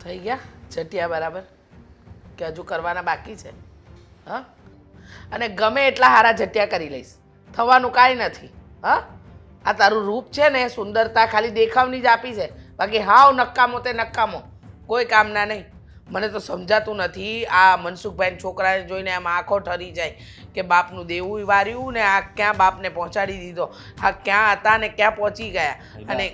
થઈ ગયા જટિયા બરાબર કે હજુ કરવાના બાકી છે? હા, અને ગમે એટલા હારા જટિયા કરી લઈશ, થવાનું કાંઈ નથી. હા, આ તારું રૂપ છે ને, સુંદરતા ખાલી દેખાવની જ આપી છે, બાકી હાવ નકામો તે નકામો, કોઈ કામના નહીં. મને તો સમજાતું નથી આ મનસુખભાઈના છોકરાને જોઈને આમ આંખો ઠરી જાય કે બાપનું દેવું વાર્યું ને આ ક્યાં બાપને પહોંચાડી દીધો, આ ક્યાં હતા ને ક્યાં પહોંચી ગયા. અને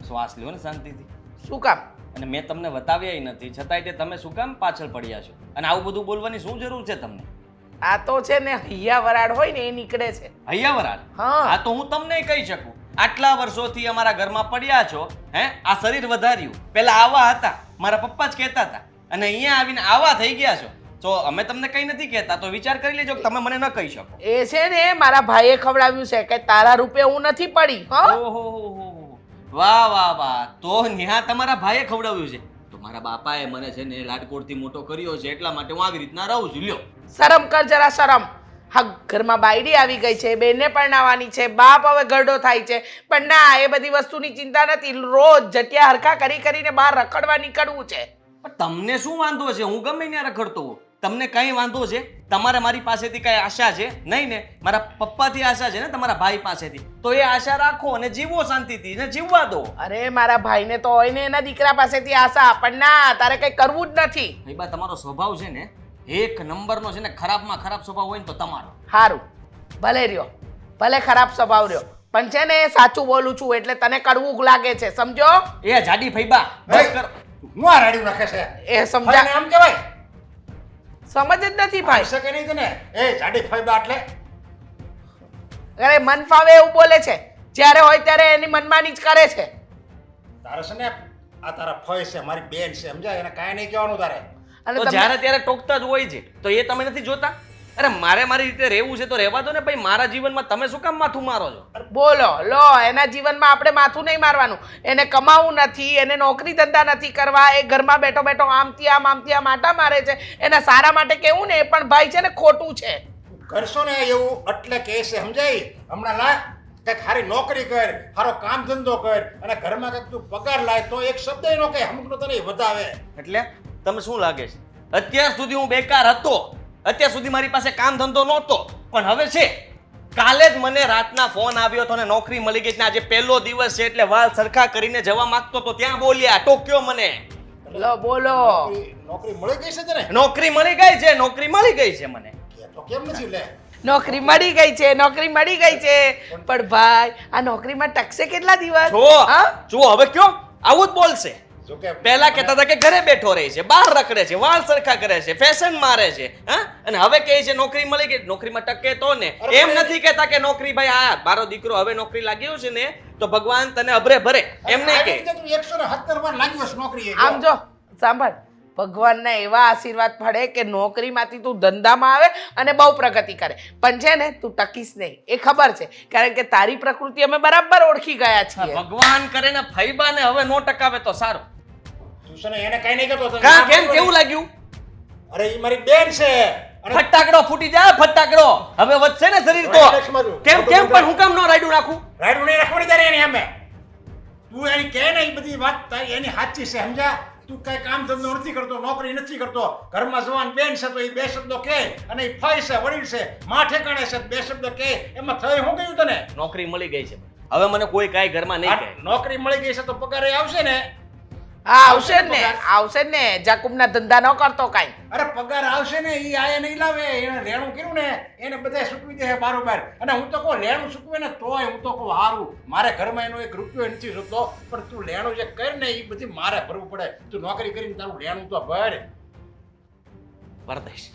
શ્વાસ લ્યો ને શાંતિથી. શું કામ? અને મેં તમને બતાવ્યા નથી છતાંય તમે શું કામ પાછળ પડ્યા છો? અને આવું બધું બોલવાની શું જરૂર છે તમને? આ તો છે ને હૈયા વરાળ હોય ને એ નીકળે છે. હૈયા વરાળ? હા. આ તો હું તમને કહી શકું. આટલા વર્ષોથી અમારા ઘરમાં પડ્યા છો, આ શરીર વધાર્યું. પહેલા આવા હતા, મારા પપ્પા જ કહેતા હતા, અને અહીંયા આવીને આવા થઈ ગયા છો. તો અમે તમને કઈ નથી કહેતા, તો વિચાર કરી લેજો કે તમે મને ન કહી શકો. એ છે ને મારા ભાઈએ ખવડાવ્યું છે કે તારા રૂપે હું નથી પડી. ઓહો, વાહ વાહ વાહ. તો ન્યા તમારા ભાઈએ ખવડાવ્યું છે. તો મારા બાપાએ મને છે ને લાડકોડથી મોટો કર્યો છે, એટલા માટે હું આવી રીતના રહું છું. લ્યો, શરમ કર જરા, શરમ. હા, ઘરમાં બાયડી આવી ગઈ છે, બેનને પરણાવવાની છે, બાપ હવે ગરડો થાય છે, પણ ના, એ બધી વસ્તુની ચિંતા નથી. રોજ જટિયા હરખા કરી કરીને બહાર રખડવા નીકળવું છે. પણ તમને શું વાંધો છે? હું ગમે ત્યાં રખડતો હોઉં, તમને કઈ વાંધો છે? તમારે મારી પાસેથી કઈ આશા છે? નહીં ને? મારા પપ્પાથી આશા છે ને, તમારા ભાઈ પાસેથી. તો એ આશા રાખો અને જીવો શાંતિથી, ને જીવવા દો. અરે મારા ભાઈને તો હોય ને એના દીકરા પાસેથી આશા, પણ ના, તારે કઈ કરવું જ નથી. ભાઈ બા, તમારો સ્વભાવ છે ને એક નંબરનો છે ને, ખરાબમાં ખરાબ સ્વભાવ હોય ને તો તમારો. સારું, ભલે રહ્યો, ભલે ખરાબ સ્વભાવ રહ્યો, પણ છે ને સાચું બોલું છું એટલે તને કડવું લાગે છે, સમજો? એ જાડી ફઈબા, બસ કર. હું આ રાડ્યું નાખે છે એ સમજા, આમ કહેવાય? સમજ જ નથી ભાઈ. શકે નહીં તને? એ જાડી ફાઈબા એટલે અરે મન ફાવે એવું બોલે છે, જ્યારે હોય ત્યારે એની મનમાની જ કરે છે. તારે છે ને આ તારા ફઈ છે, મારી બેન છે, સમજાય? એને કાંઈ નહીં કહેવાનું તારે. અને તો જ્યારે ત્યારે ટોકતા જ હોય છે, તો એ તમે નથી જોતા? અરે મારે મારી રીતે રહેવું છે તો રહેવા દો ને ભાઈ. મારા જીવનમાં તમે શું કામ માથું મારો છો? બોલો લો, એના જીવનમાં આપણે માથું નહીં મારવાનું. એને કમાવું નથી, એને નોકરી ધંધા નથી કરવા, એ ઘરમાં બેઠો બેઠો આમથી આમ આટા મારે છે. એના સારા માટે કેવું ને, એ પણ ભાઈ છે ને ખોટું છે. કરશો ને એવું એટલે કે છે, સમજાય? હમણાં લા કંઈક સારી નોકરી કર, સારો કામ ધંધો કર, અને ઘરમાં કંઈક તું પગાર લાય તો એક શબ્દ એનો કે અમુકનો તને વધાવે. એટલે તમે શું લાગે છે? અત્યાર સુધી હું બેકાર હતો, અત્યાર સુધી મારી પાસે કામ ધંધો નહોતો, પણ હવે છે. કાલે જ મને રાતના ફોન આવ્યો હતો ને નોકરી મળી ગઈ. આજે પહેલો દિવસ છે એટલે વાલ સરખા કરીને જવા માંગતો તો ત્યાં બોલ્યા, ટોક્યો મને. લો બોલો, નોકરી મળી ગઈ છે તને? નોકરી મળી ગઈ છે, નોકરી મળી ગઈ છે મને. તો કેમ નથી લે? નોકરી મળી ગઈ છે, નોકરી મળી ગઈ છે, પણ ભાઈ આ નોકરીમાં ટકશે કેટલા દિવસ? જો હવે કયો આવું જ બોલશે. જો કે પહેલા કહેતા હતા કે ઘરે બેઠો રહે છે, બહાર રખડે છે, વાળ સરખા કરે છે, ફેશન મારે છે, અને હવે કહે છે નોકરી મળી ગઈ. નોકરીમાં ટકે તો ને. એમ નથી કહેતા કે નોકરી ભાઈ આ મારો દીકરો હવે નોકરી લાગ્યો છે ને તો ભગવાન તને અભરે ભરે, એમ નહીં કે. તું 170 વાર લાગ્યો છે નોકરી. આમ જો સાંભળ, ભગવાનના એવા આશીર્વાદ પડે કે નોકરીમાંથી તું ધંધામાં આવે અને બહુ પ્રગતિ કરે, પણ છે ને તું ટકીશ નહીં, એ ખબર છે, કારણ કે તારી પ્રકૃતિ અમે બરાબર ઓળખી ગયા છીએ. ભગવાન કરે ને ફઈબાને હવે નો ટકાવે તો સારું. તું છે ને એને કઈ નહીં કહેતો. કા કેમ કેવું લાગ્યું? અરે ઈ મારી બેન છે. ફટાકડો ફૂટી જાય, ફટાકડો હવે વધશે ને શરીર તો. કેમ કેમ પણ હું કામ નો રાયડું નાખું? રાયડું નહીં રાખવાની તારે એની સામે. તું એની કહે ને એ બધી વાત તારી એની સાચી છે, સમજા? તું કઈ કામ ધંધો નથી કરતો, નોકરી નથી કરતો, ઘરમાં જવાન બેન છે તો એ બે શબ્દો કહે, અને એ ફઈ છે, વડીલ છે, માં ઠેકાણે છે, બે શબ્દો કહે, એમાં થઈ શું ગયું તને? નોકરી મળી ગઈ છે, હવે મને કોઈ કાંઈ ઘરમાં નહીં કહે. નોકરી મળી ગઈ છે તો પગાર આવશે ને? હા આવશે જ ને, આવશે જ ને. જાકુબના ધંધા ન કરતો કાંઈ. અરે પગાર આવશે ને, ઈ આયા નહીં લાવે, એને લેણું કર્યું ને એને બધા સૂકવી દે બારોબાર. અને હું તો કહું લેણું સૂકવે ને તોય હું તો કહું હારું, મારે ઘરમાં એનો એક રૂપિયો નથી સૂકતો, પણ તું લેણું જે કર ને એ બધી મારે ભરવું પડે. તું નોકરી કરીને તારું લેણું તો ભર. ભર દઈશ,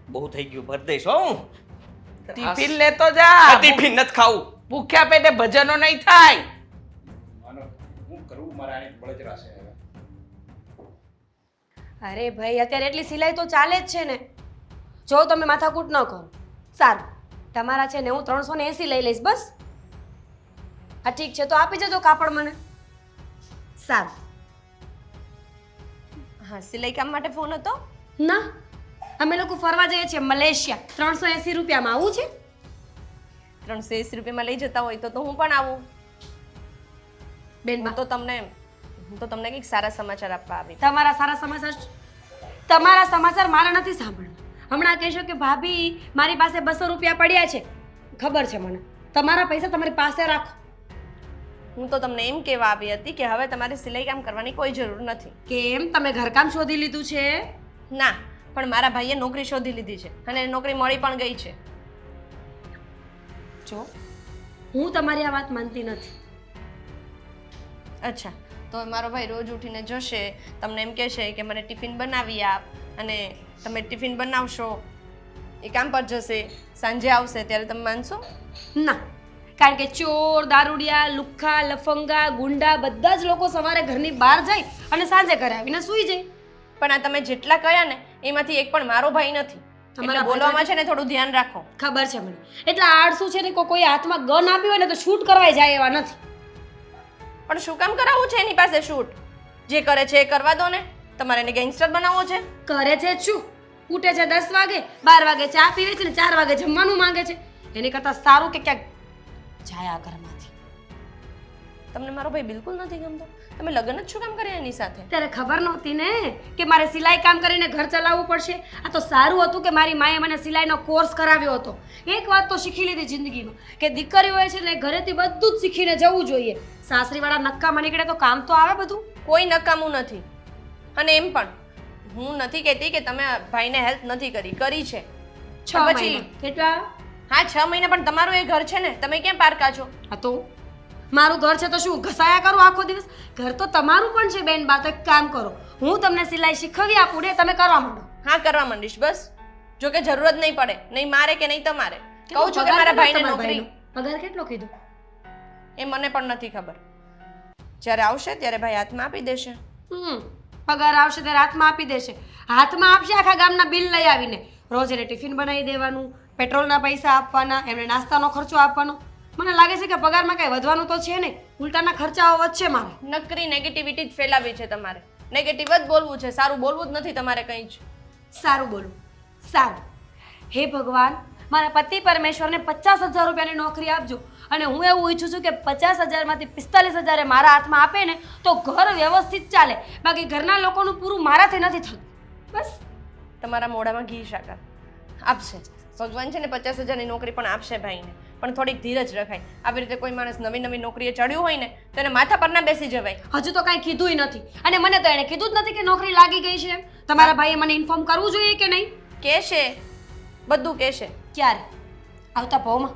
બહુ થઈ ગયું, ભર દઈશ. હું ટિફિન લેતો જા, ટિફિન નથી ખાવું. ભૂખ્યા પેટે ભજનો નહીં થાય. હું કરવું મારે આની બળતરા છે. અરે ભાઈ અત્યારે એટલી સિલાઈ તો ચાલે જ છે ને. જો તમે માથાકૂટ ન કરો. સારું, તમારા છે ને હું 380 લઈ લઈશ બસ. હા ઠીક છે, તો આપી જજો કાપડ મને. સારું. હા, સિલાઈ કામ માટે ફોન હતો? ના, અમે લોકો ફરવા જઈએ છીએ મલેશિયા. 380 રૂપિયામાં આવું છે. 380 રૂપિયામાં લઈ જતા હોય તો હું પણ આવું. બેન હું તો તમને હું તો તમને કંઈક સારા સમાચાર આપવા આવી. તમારા સમાચાર મારે નથી સાંભળવા. હમણાં કહેશો કે ભાભી મારી પાસે 200 રૂપિયા પડ્યા છે. ખબર છે મને, તમારા પૈસા તમારી પાસે રાખો. હું તો તમને એમ કહેવા આવી હતી કે હવે તમારે સિલાઈ કામ કરવાની કોઈ જરૂર નથી. કેમ, તમે ઘરકામ શોધી લીધું છે? ના, પણ મારા ભાઈએ નોકરી શોધી લીધી છે અને નોકરી મળી પણ ગઈ છે. જો હું તમારી આ વાત માનતી નથી. અચ્છા, તો મારો ભાઈ રોજ ઉઠીને જશે, તમને એમ કહેશે કે મને ટિફિન બનાવી આપ, અને તમે ટિફિન બનાવશો, એ કામ પર જશે, સાંજે આવશે ત્યારે તમે માનશો? ના, કારણ કે ચોર, દારૂડિયા, લુખ્ખા, લફંગા, ગુંડા બધા જ લોકો સવારે ઘરની બહાર જાય અને સાંજે ઘરે આવીને સૂઈ જાય. પણ આ તમે જેટલા કયા ને એમાંથી એક પણ મારો ભાઈ નથી. તમારા એટલે બોલવામાં છે ને થોડું ધ્યાન રાખો. ખબર છે મને. એટલે આળસુ છે ને કોઈ હાથમાં ગન આપ્યું હોય ને તો શૂટ કરવા જાય એવા નથી. પણ શું કામ કરાવવું છે એની પાસે શૂટ? જે કરે છે એ કરવા દો ને. તમારે એને ગેંગસ્ટર બનાવવો છે? કરે છે જ શું? ઉઠે છે 10 વાગે, 12 વાગે ચા પીવે છે ને 4 વાગે જમવાનું માંગે છે. એની કરતાં સારું કે ક્યાંક જાય આ ઘરમાંથી. તમને મારો ભાઈ બિલકુલ નથી ગમતો? તમે લગ્ન જ શું કામ કર્યા એની સાથે? ત્યારે ખબર નહોતી ને કે મારે સિલાઈ કામ કરીને ઘર ચલાવવું પડશે. આ તો સારું હતું કે મારી માએ મને સિલાઈનો કોર્સ કરાવ્યો હતો. એક વાત તો શીખી લીધી જિંદગીમાં કે દીકરીઓએ છે ને ઘરેથી બધું જ શીખીને જવું જોઈએ. સાસરીવાળા નક્કામાં નીકળે તો કામ તો આવે બધું. કોઈ નકામું નથી. અને એમ પણ હું નથી કહેતી કે તમે ભાઈને હેલ્પ નથી કરી છે. 6 પછી મહિના કેટલા? હા, 6 મહિના, પણ તમારું એ ઘર છે ને, તમે ક્યાં પારકા છો? આ તો મારું ઘર છે તો શું ઘસાયા કરું આખો દિવસ? ઘર તો તમારું પણ છે બેન બા. તો એક કામ કરો, હું તમને સિલાઈ શીખવી આપું ને તમે કરવા માંડો. હા, કરવા માંડીશ બસ. જો કે જરૂરત નહીં પડે, નહીં મારે કે નહીં તમારે. કહું છું કે મારા ભાઈને નોકરી. પગાર કેટલો કીધો? એ મને પણ નથી ખબર. જ્યારે આવશે ત્યારે ભાઈ હાથમાં આપી દેશે. પગાર આવશે ત્યારે હાથમાં આપી દેશે. હાથમાં આપશે આખા ગામના બિલ લઈ આવીને. રોજ એને ટિફિન બનાવી દેવાનું, પેટ્રોલના પૈસા આપવાના, એમને નાસ્તાનો ખર્ચો આપવાનો. મને લાગે છે કે પગારમાં કાંઈ વધવાનું તો છે નહીં, ઉલટાના ખર્ચાઓ વધશે મારે. નકરી નેગેટિવિટી જ ફેલાવી છે તમારે. નેગેટિવ જ બોલવું છે, સારું બોલવું જ નથી તમારે કંઈ જ. સારું બોલું, સારું. હે ભગવાન, મારા પતિ પરમેશ્વરને 50,000 રૂપિયાની નોકરી આપજો. અને હું એવું ઈચ્છું છું કે 50,000માંથી 45,000 મારા હાથમાં આપે ને તો ઘર વ્યવસ્થિત ચાલે. બાકી ઘરના લોકોનું પૂરું મારાથી નથી થતું. બસ. તમારા મોઢામાં ઘી શાકર આપશે. ભગવાન છે ને 50,000ની નોકરી પણ આપશે ભાઈને. પણ થોડીક ધીરજ રખાય. આવી રીતે કોઈ માણસ નવી નવી નોકરીએ ચડ્યું હોય ને તો એને માથા પર ના બેસી જવાય. હજુ તો કાંઈ કીધુંય નથી. અને મને તો એણે કીધું જ નથી કે નોકરી લાગી ગઈ છે. તમારા ભાઈએ મને ઇન્ફોર્મ કરવું જોઈએ કે નહીં? કહેશે, બધું કહેશે. ક્યારે? આવતા ભાવમાં?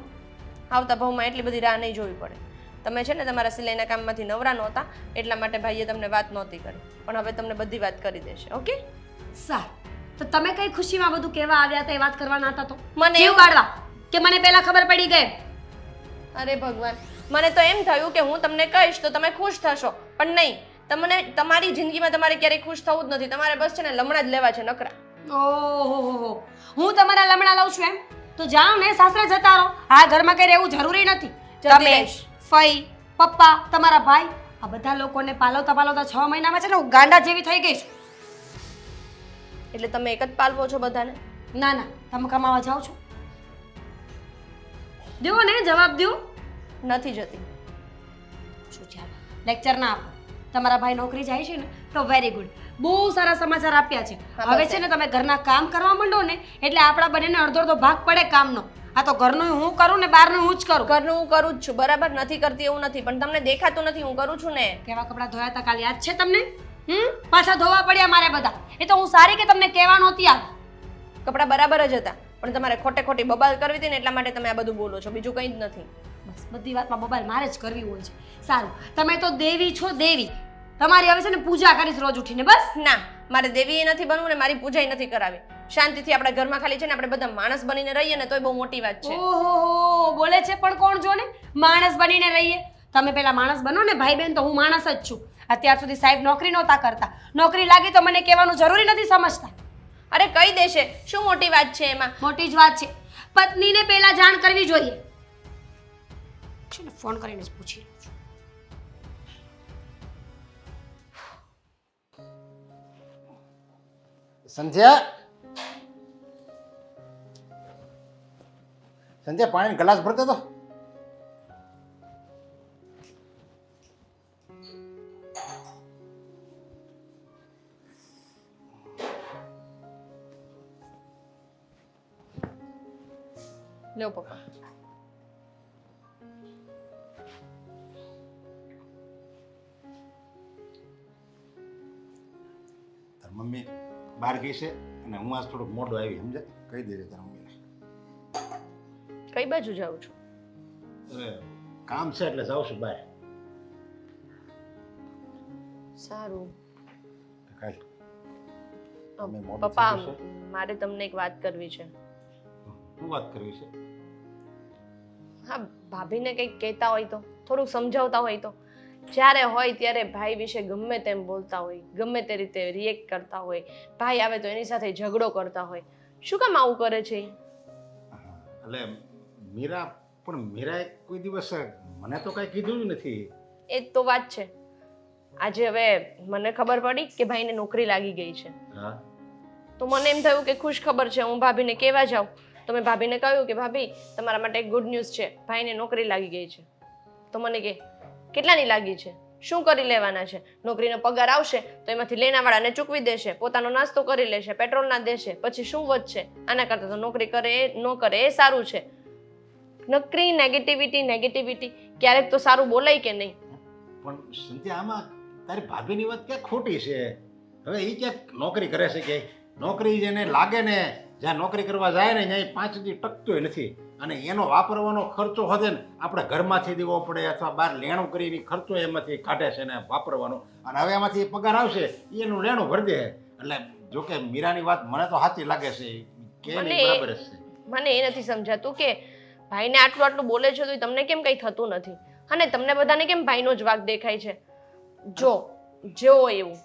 આવતા ભાવમાં એટલી બધી રાહ નહીં જોવી પડે. તમે છે ને તમારા સિલાઈના કામમાંથી નવરા નહોતા એટલા માટે ભાઈએ તમને વાત નહોતી કરી, પણ હવે તમને બધી વાત કરી દેશે. ઓકે? સારું. તો તમે કઈ ખુશીમાં બધું કહેવા આવ્યા હતા એ વાત કરવાના હતા તો મને જીવ કાઢવા કે મને પહેલા ખબર પડી ગઈ? અરે ભગવાન, મને તો એમ થયું કે હું તમને કહીશ તો તમે ખુશ થશો, પણ નહીં. તમને તમારી જિંદગીમાં તમારે ક્યારેય ખુશ થવું જ નથી. તમારે બસ છે ને લમણા જ લેવા છે, નકરા. ઓહો, હું તમારા લમણા લઉં છું એમ? તો જાઓ ને સાસરે જતા રહો. આ ઘરમાં કઈ રહેવું જરૂરી નથી. જતી તમે, રહીશ. ફઈ, પપ્પા, તમારા ભાઈ, આ બધા લોકોને પાલવતા પાલવતા 6 મહિનામાં છે ને હું ગાંડા જેવી થઈ ગઈ છું. એટલે તમે એક જ પાલવો છો બધાને? ના ના, તમે કમાવા જાઓ છો? દો ને જવાબ દો. નથી જતી. શું ચાલ લેક્ચર ના આપો. તમારા ભાઈ નોકરી જાય છે ને તો વેરી ગુડ. બહુ સારા સમાચાર આપ્યા છે. હા, હવે બસ છે ને તમે ઘરના કામ કરવા માંડો ને એટલે આપણા બંનેને અડધો અડધો ભાગ પડે કામનો. આ તો ઘરનું હું કરું ને બહારનું હું જ કરું. ઘરનું હું કરું જ છું, બરાબર નથી કરતી એવું નથી, પણ તમને દેખાતું નથી હું કરું છું ને. કેવા કપડાં ધોયા હતા કાલે યાદ છે તમને? પાછા ધોવા પડ્યા મારે બધા. એ તો હું સારી કે તમને કહેવા નહોતી આવી. કપડાં બરાબર જ હતા, પણ તમારે ખોટે ખોટી બબાલ કરવી હતી ને એટલા માટે તમે આ બધું બોલો છો, બીજું કંઈ જ નથી. બસ બધી વાતમાં બબાલ મારે જ કરવી હોય છે. સારું, તમે તો દેવી છો દેવી. તમારી હવે છે ને પૂજા કરીશ રોજ ઉઠીને. બસ. ના, મારે દેવી એ નથી બનવું ને મારી પૂજા નથી કરાવી. શાંતિથી આપણા ઘરમાં ખાલી છે ને આપણે બધા માણસ બનીને રહીએ ને તોય બહુ મોટી વાત છે. ઓહો, બોલે છે પણ કોણ જો ને માણસ બનીને રહીએ. તમે પેલા માણસ બનો ને ભાઈ બહેન, તો હું માણસ જ છું. અત્યાર સુધી સાહેબ નોકરી નહોતા કરતા. નોકરી લાગી તો મને કહેવાનું જરૂરી નથી સમજતા. અરે કહી દેશે, શું મોટી વાત છે એમાં? મોટી જ વાત છે. પત્નીને પહેલા જાણ કરવી જોઈએ. છે ને ફોન કરીને જ પૂછી લઉં છું. સંધ્યા, સંધ્યા પાણીનો ગ્લાસ ભરતો તો. લ્યો પપ્પા. તાર મમ્મી બહાર ગઈ છે અને હું આજ થોડુંક મોડો આવી સમજે કહી દેજે તાર મમ્મીને. કઈ બાજુ જાઉં છું? અરે કામ છે એટલે જાઉં છું બહાર. સારું. કાલ અમે મોડું પપ્પા થઈ ગયું છે. મારે તમને એક વાત કરવી છે. શું વાત કરવી છે? હા, ભાભીને કંઈક કહેતા હોય તો, થોડુંક સમજાવતા હોય તો. જ્યારે હોય ત્યારે ભાઈ વિશે ગમે તેમ બોલતા હોય, ગમે તે રીતે રિએક્ટ કરતા હોય, ભાઈ આવે તો એની સાથે ઝઘડો કરતા હોય. શું કામ આવું કરે છે ઈ? એટલે મીરા પણ મીરાએ કોઈ દિવસ મને તો કાંઈ કીધું જ નથી. એ જ તો વાત છે. આજે હવે મને ખબર પડી કે ભાઈને નોકરી લાગી ગઈ છે, હા તો મને એમ થયું કે ખુશ ખબર છે, હું ભાભીને કહેવા જાઉં. તો મેં ભાભીને કહ્યું કે ભાભી તમારા માટે એક ગુડ ન્યૂઝ છે, ભાઈને નોકરી લાગી ગઈ છે. તો મને કે કેટલાની લાગી છે, શું કરી લેવાના છે? નોકરીનો પગાર આવશે તો એમાંથી લેનાવાળાને ચૂકવી દેશે, પોતાનો નાસ્તો કરી લેશે, પેટ્રોલ ના દેશે, પછી શું વધશે? આના કરતાં તો નોકરી કરે ન કરે એ સારું છે. નકરી નેગેટિવિટી, ક્યારેક તો સારું બોલાય કે નહીં? પણ સંધ્યા આમાં તારી ભાભીની વાત ક્યાં ખોટી છે? હવે એ ક્યાંક નોકરી કરે છે કે નોકરી જેને લાગે ને જ્યાં નોકરી કરવા જાય ને ત્યાં 5 દી ટકતોય નથી. અને એનો વાપરવાનો ખર્ચો હોતે ને આપણે ઘરમાંથી દેવો પડે અથવા બહાર લેણું કરીને ખર્ચો એમાંથી કાઢે છે ને વાપરવાનો. અને હવે એમાંથી પગાર આવશે એનું લેણું ભરી દે. એટલે જો કે મીરાની વાત મને તો સાચી લાગે છે કે નહીં બરાબર જ છે. મને એ નથી સમજાતું કે ભાઈને આટલું બોલે છે તો તમને કેમ કંઈ થતું નથી, અને તમને બધાને કેમ ભાઈનો જ વાંક દેખાય છે? જો જેવો એવું,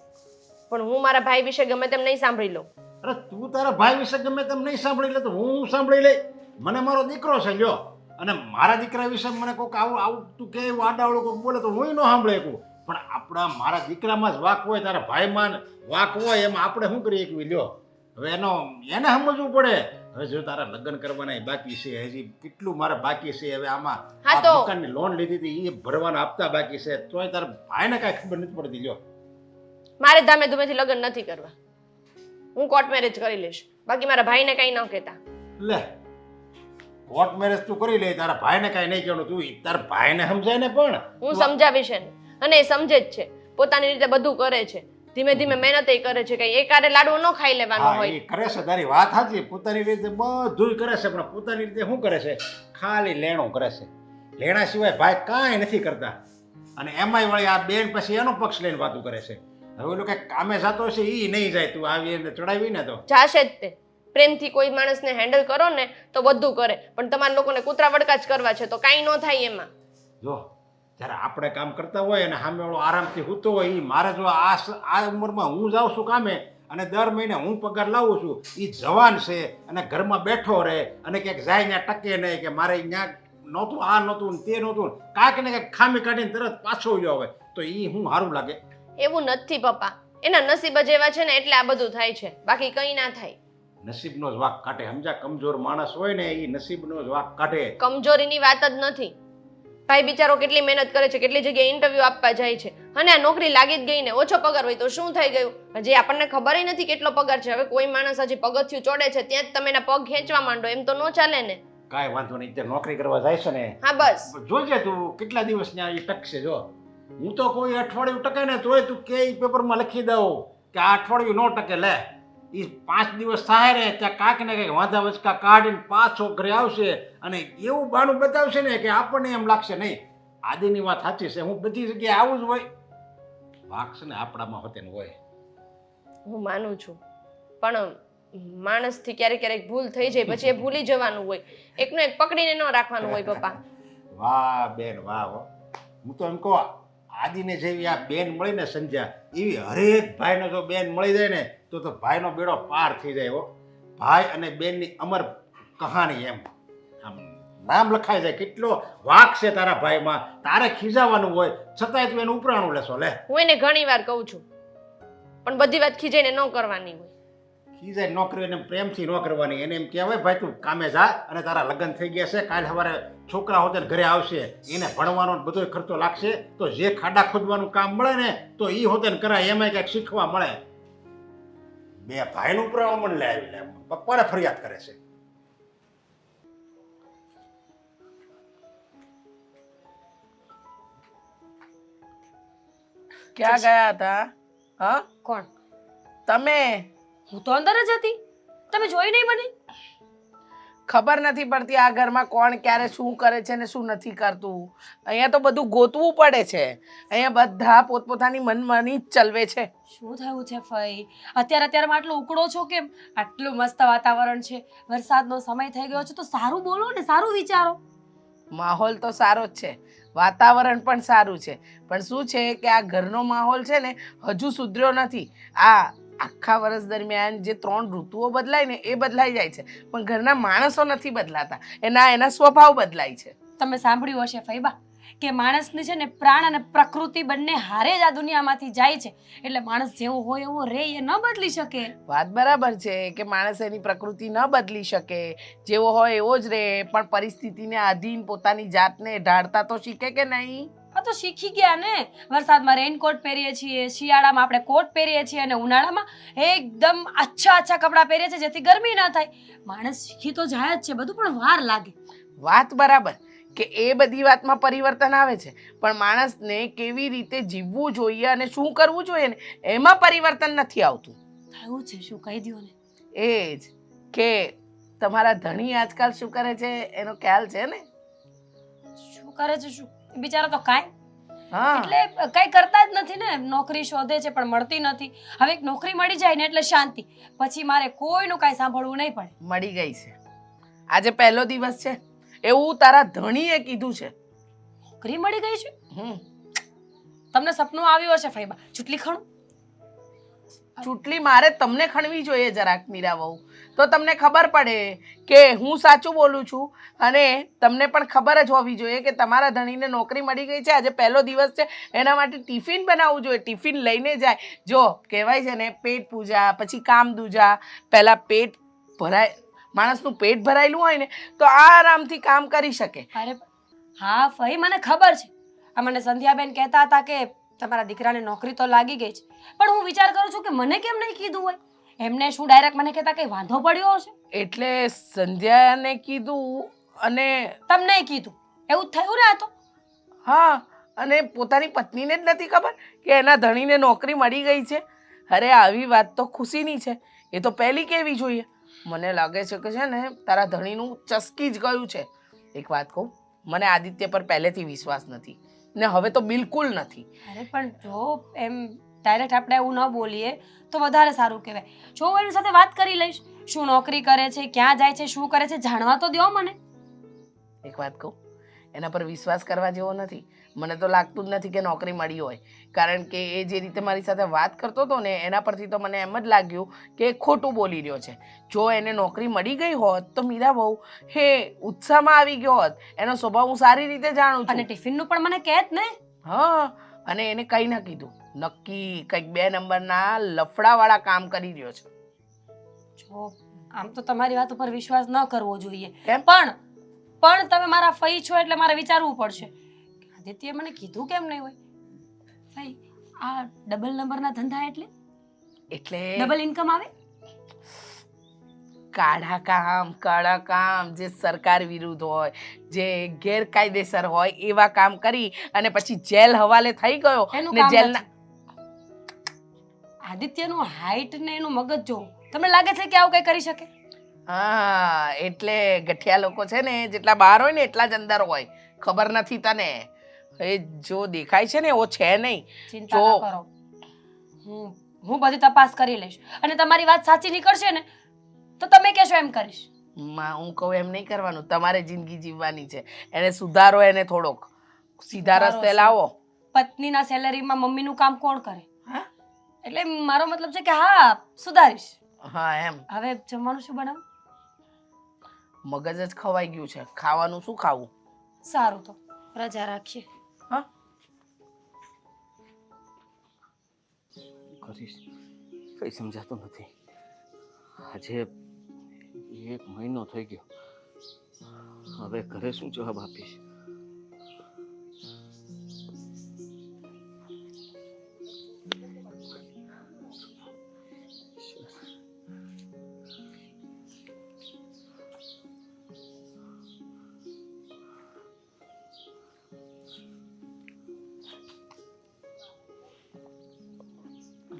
પણ હું મારા ભાઈ વિશે ગમે તેમ નહીં સાંભળી લઉં. અરે તું તારા ભાઈ વિશે ગમે તેમ નહીં સાંભળી લે તો હું સાંભળી લઈ. મને મારો દીકરો છે લ્યો, અને મારા દીકરા વિશે મને કોઈક આવું તું કે એવું આડાવડું કોઈક બોલે તો હું ન સાંભળી શકું. પણ આપણા મારા દીકરામાં જ વાંક હોય, તારા ભાઈમાં વાંક હોય, એમાં આપણે શું કરી શકીએ લ્યો? હવે એને સમજવું પડે. હવે જો તારા લગ્ન કરવાના બાકી છે, હજી કેટલું મારે બાકી છે. હવે આમાં હા તો મકાનની લોન લીધી હતી એ ભરવાના હપ્તા બાકી છે, તોય તારા ભાઈને કાંઈ ખબર નથી પડતી લ્યો. મારે ધામે ધૂમેથી લગ્ન નથી કરવા. હું કોર્ટ મેરેજ કરી લઈશ, બાકી મારા ભાઈને કંઈ ન કહેતા. લે કોર્ટ મેરેજ તું કરી લે, તારા ભાઈને કાંઈ નહીં કહેવાનું. તું તારા ભાઈને સમજાય ને. પણ હું સમજાવીશ એને, અને એ સમજે જ છે. પોતાની રીતે બધું કરે છે, ધીમે ધીમે મહેનત કરે છે. કઈ એકારે લાડુ ન ખાઈ લેવાનો હા, હોય. એ કરે છે, તારી વાત સાચી. પોતાની રીતે બધું કરે છે, પણ પોતાની રીતે શું કરે છે? ખાલી લેણું કરે છે. લેણા સિવાય ભાઈ કાંઈ નથી કરતા. અને એમાંય વળી આ બેન પછી એનો પક્ષ લઈને વાતું કરે છે. હવે ઓલું કંઈક કામે જતો છે એ નહીં જાય. તું આવી એને ચડાવી ને તો જાશે જ તે. પ્રેમથી કોઈ માણસને હેન્ડલ કરો ને તો બધું કરે, પણ તમારા લોકોને કૂતરા વડકા જ કરવા છે તો કાંઈ ન થાય એમાં. જો જ્યારે આપણે કામ કરતા હોય અને સામેવાળો આરામથી સૂતો હોય, એ મારે જો આ ઉંમરમાં હું જાઉં છું કામે અને દર મહિને હું પગાર લાવું છું, એ જવાન છે અને ઘરમાં બેઠો રહે અને ક્યાંક જાય ત્યાં ટકે નહીં કે મારે ત્યાં નહોતું, આ નહોતું ને તે નહોતું, કાંઈક ને કાંઈક ખામી કાઢીને તરત પાછો ગયો હોય તો એ હું સારું લાગે? એવું નથી પપ્પા, એના નસીબ જ એવા છે ને એટલે આ બધું થાય છે, બાકી કંઈ ના થાય. નસીબનો જ વાંક કાઢે. સમજા, કમજોર માણસ હોય ને એ નસીબનો જ વાંક કાઢે. કમજોરીની વાત જ નથી. ભાઈ બિચારો કેટલી મહેનત કરે છે, કેટલી જગ્યાએ ઇન્ટરવ્યુ આપવા જાય છે, અને આ નોકરી લાગી જ ગઈ ને ઓછો પગાર હોય તો શું થઈ ગયું? હજી આપણને ખબર નથી કેટલો પગાર છે. હવે કોઈ માણસ હજી પગથિયું ચોડે છે ત્યાં જ તમે એના પગ ખેંચવા માંડો, એમ તો ન ચાલે ને. કાંઈ વાંધો નહીં, ત્યાં નોકરી કરવા જાય છે ને. હા બસ જોજે તું કેટલા દિવસ ત્યાં એ ટકશે. જો હું તો કોઈ અઠવાડિયું ટકે ને તોય તું કે પેપરમાં લખી દઉં કે આ અઠવાડિયું ન ટકે. લે એ 5 દિવસ થાય ને ત્યાં કાંઈક ને કંઈક વાંધા વચકા કાઢીને પાછો ઘરે આવશે અને એવું બાનું બતાવશે ને કે આપણને એમ લાગશે નહીં આદિની વાત સાચી છે, હું બધી જગ્યાએ આવું જ હોય. વાક છે ને આપણામાં હોતે ને હોય. હું માનું છું, પણ માણસથી ક્યારેક ક્યારેક ભૂલ થઈ જાય પછી એ ભૂલી જવાનું હોય. એકનું એક પકડીને ન રાખવાનું હોય પપ્પા. વાહ બેન વાહ. હું તો એમ કહું આદિને જેવી આ બેન મળી ને સંધ્યા, એવી હરેક ભાઈને જો બેન મળી જાય ને તો ભાઈનો બેડો પાર થઈ જાય. હો, ભાઈ અને બેનની અમર કહાની એમ આમ નામ લખાઈ જાય. કેટલો વાક છે તારા ભાઈમાં, તારે ખીજાવાનું હોય છતાંય તું એનું ઉપરાણું લેશો. લે હું એને ઘણી વાર કહું છું, પણ બધી વાત ખીજાઈને ન કરવાની હોય. ખીજાય નોકરી એને પ્રેમથી ન કરવાની. એને એમ કહેવાય ભાઈ તું કામે જા અને તારા લગ્ન થઈ ગયા છે, કાલે સવારે છોકરા હોતે ઘરે આવશે, એને ભણવાનો બધો ખર્ચો લાગશે, તો જે ખાડા ખોદવાનું કામ મળે ને તો એ હોતે કરાય, એમાં કંઈક શીખવા મળે. બે ભાઈનું ઉપરાણું મને લે આવીને પપ્પાને ફરિયાદ કરે છે. ક્યાં ગયા હતા? હા, કોણ? તમે. હું તો અંદર જ હતી, તમે જોઈ નહીં મને? ખબર નથી પડતી આ ઘરમાં કોણ ક્યારે શું કરે છે ને શું નથી કરતું. અહીંયા તો બધું ગોતવું પડે છે. અહીંયા બધા પોતપોતાની મનમાની જ ચલવે છે. શું થયું છે ફઈ? અત્યારમાં આટલો ઉકળો છો કેમ? આટલું મસ્ત વાતાવરણ છે, વરસાદનો સમય થઈ ગયો છે, તો સારું બોલો ને, સારું વિચારો. માહોલ તો સારો જ છે, વાતાવરણ પણ સારું છે, પણ શું છે કે આ ઘરનો માહોલ છે ને હજુ સુધર્યો નથી. આ આખા વર્ષ દરમિયાન જે 3 ઋતુઓ બદલાય ને એ બદલાઈ જાય છે, પણ ઘરના માણસો નથી બદલાતા. એના સ્વભાવ બદલાય છે. તમે સાંભળ્યું હશે ફઈબા કે માણસને છે ને પ્રાણ અને પ્રકૃતિ બંને હારે જ આ દુનિયામાંથી જાય છે, એટલે માણસ જેવો હોય એવો રે એ ન બદલી શકે. વાત બરાબર છે કે માણસ એની પ્રકૃતિ ન બદલી શકે, જેવો હોય એવો જ રહે, પણ પરિસ્થિતિને આધીન પોતાની જાતને ઢાળતા તો શીખે કે નહીં? હા તો શીખી ગયા ને. વરસાદમાં રેનકોટ પહેરીએ છીએ, શિયાળામાં આપણે કોટ પહેરીએ છીએ, અને ઉનાળામાં એકદમ આછા કપડાં પહેરીએ છીએ જેથી ગરમી ન થાય. માણસ શીખી તો જાય જ છે, બધું પણ વાર લાગે. વાત બરાબર કે એ બધી વાતમાં પરિવર્તન આવે છે, પણ માણસને કેવી રીતે જીવવું જોઈએ અને શું કરવું જોઈએ ને એમાં પરિવર્તન નથી આવતું. થયું છે શું, કહી દો ને. એ જ કે તમારા ધણી આજકાલ શું કરે છે એનો ખ્યાલ છે ને? શું કરે છે? શું બિચારા તો કાંઈ હા, એટલે કઈ કરતા જ નથી ને. નોકરી શોધે છે પણ મળતી નથી. હવે એક નોકરી મળી જાય ને એટલે શાંતિ, પછી મારે કોઈનું કાંઈ સાંભળવું નહીં પડે. મળી ગઈ છે. આજે પહેલો દિવસ છે એવું તારા ધણીએ કીધું છે. નોકરી મળી ગઈ છે? હમ, તમને સપનું આવ્યું હશે ફઈબા, ચૂંટલી ખણું. ચૂંટલી મારે તમને ખણવી જોઈએ જરાક મીરા વહુ, તો તમને ખબર પડે કે હું સાચું બોલું છું, અને તમને પણ ખબર જ હોવી જોઈએ કે તમારા ધણીને નોકરી મળી ગઈ છે. આજે પહેલો દિવસ છે, એના માટે ટિફિન બનાવવું જોઈએ. ટિફિન લઈને જાય. જો કહેવાય છે ને, પેટ પૂજા પછી કામ દૂજા. પહેલાં પેટ ભરાય, માણસનું પેટ ભરાયેલું હોય ને તો આરામથી કામ કરી શકે. અરે હા ફઈ, મને ખબર છે. આ મને સંધ્યાબેન કહેતા હતા કે તમારા દીકરાને નોકરી તો લાગી ગઈ છે, પણ હું વિચાર કરું છું કે મને કેમ નહીં કીધું હોય. એમને શું ડાયરેક્ટ મને કહેતા કંઈ વાંધો પડ્યો હશે? એટલે સંધ્યાને કીધું અને તમને કીધું એવું જ થયું ને? આ તો હા, અને પોતાની પત્નીને જ નથી ખબર કે એના ધણીને નોકરી મળી ગઈ છે. અરે આવી વાત તો ખુશીની છે, એ તો પહેલી કહેવી જોઈએ. મને લાગે છે કે છે ને તારા ધણીનું ચસકી જ ગયું છે. એક વાત કહું, મને આદિત્ય પર પહેલેથી વિશ્વાસ નથી ને હવે તો બિલકુલ નથી. અરે પણ જો એમ ડાયરેક્ટ આપણે એવું ન બોલીએ તો વધારે સારું કહેવાય. જો હું એની સાથે વાત કરી લઈશ, શું નોકરી કરે છે, ક્યાં જાય છે, શું કરે છે, જાણવા તો દો મને. એક વાત કહું, એના પર વિશ્વાસ કરવા જેવો નથી. મને તો લાગતું જ નથી કે નોકરી મળી હોય, કારણ કે એ જે રીતે મારી સાથે વાત કરતો હતો ને એના પરથી તો મને એમ જ લાગ્યું કે ખોટું બોલી રહ્યો છે. જો એને નોકરી મળી ગઈ હોત તો મીરા બહુ ઉત્સાહમાં આવી ગયો હોત. એનો સ્વભાવ હું સારી રીતે જાણું છું. અને ટિફિનનું પણ મને કહેત ને. હા, અને એને કંઈ ના કીધું. નક્કી કંઈક 2 નંબરના લફડાવાળા કામ કરી રહ્યો છે. જો આમ તો તમારી વાત ઉપર વિશ્વાસ ન કરવો જોઈએ, કેમ? પણ તમે મારા ફઈ છો એટલે મારે વિચારવું પડશે. આદિત્યએ મને કીધું કેમ નહીં હોય? ફઈ, આ ડબલ નંબરના ધંધા એટલે એટલે ડબલ ઇન્કમ આવે? કાળા કામ જે સરકાર વિરુદ્ધ હોય, જે ગેરકાયદેસર હોય એવા કામ કરી અને પછી જેલ હવાલે થઈ ગયો એનું ને કામ જેલના. આદિત્યનું હાઈટ ને એનું મગજ જો તમને લાગે છે કે આવું કઈ કરી શકે? હા, એટલે ગઠિયા લોકો છે ને જેટલા બહાર હોય ને એટલા જ અંદર હોય. ખબર નથી તને? એ જો દેખાય છે ને એવો છે નહીં. ચિંતા ન કરો, હું બધી તપાસ કરી લઈશ, અને તમારી વાત સાચી નીકળશે ને તો તમે કહેશો એમ કરીશ. હું કહું એમ નહીં કરવાનું. તમારે જિંદગી જીવવાની છે. એને સુધારો, એને થોડોક સીધા રસ્તે લાવો. પત્નીના સેલેરીમાં મમ્મીનું કામ કોણ કરે? હા, એટલે મારો મતલબ છે કે હા, સુધારીશ. હા એમ. હવે જમવાનું શું બનાવું? મગજ જ ખવાઈ ગયું છે. ખાવાનું શું ખાવું? સારું, તો રજા રાખીએ. હા, કરીશ કંઈ સમજાતું નથી. આજે 1 મહિનો થઈ ગયો, હવે ઘરે શું જવાબ આપીશ?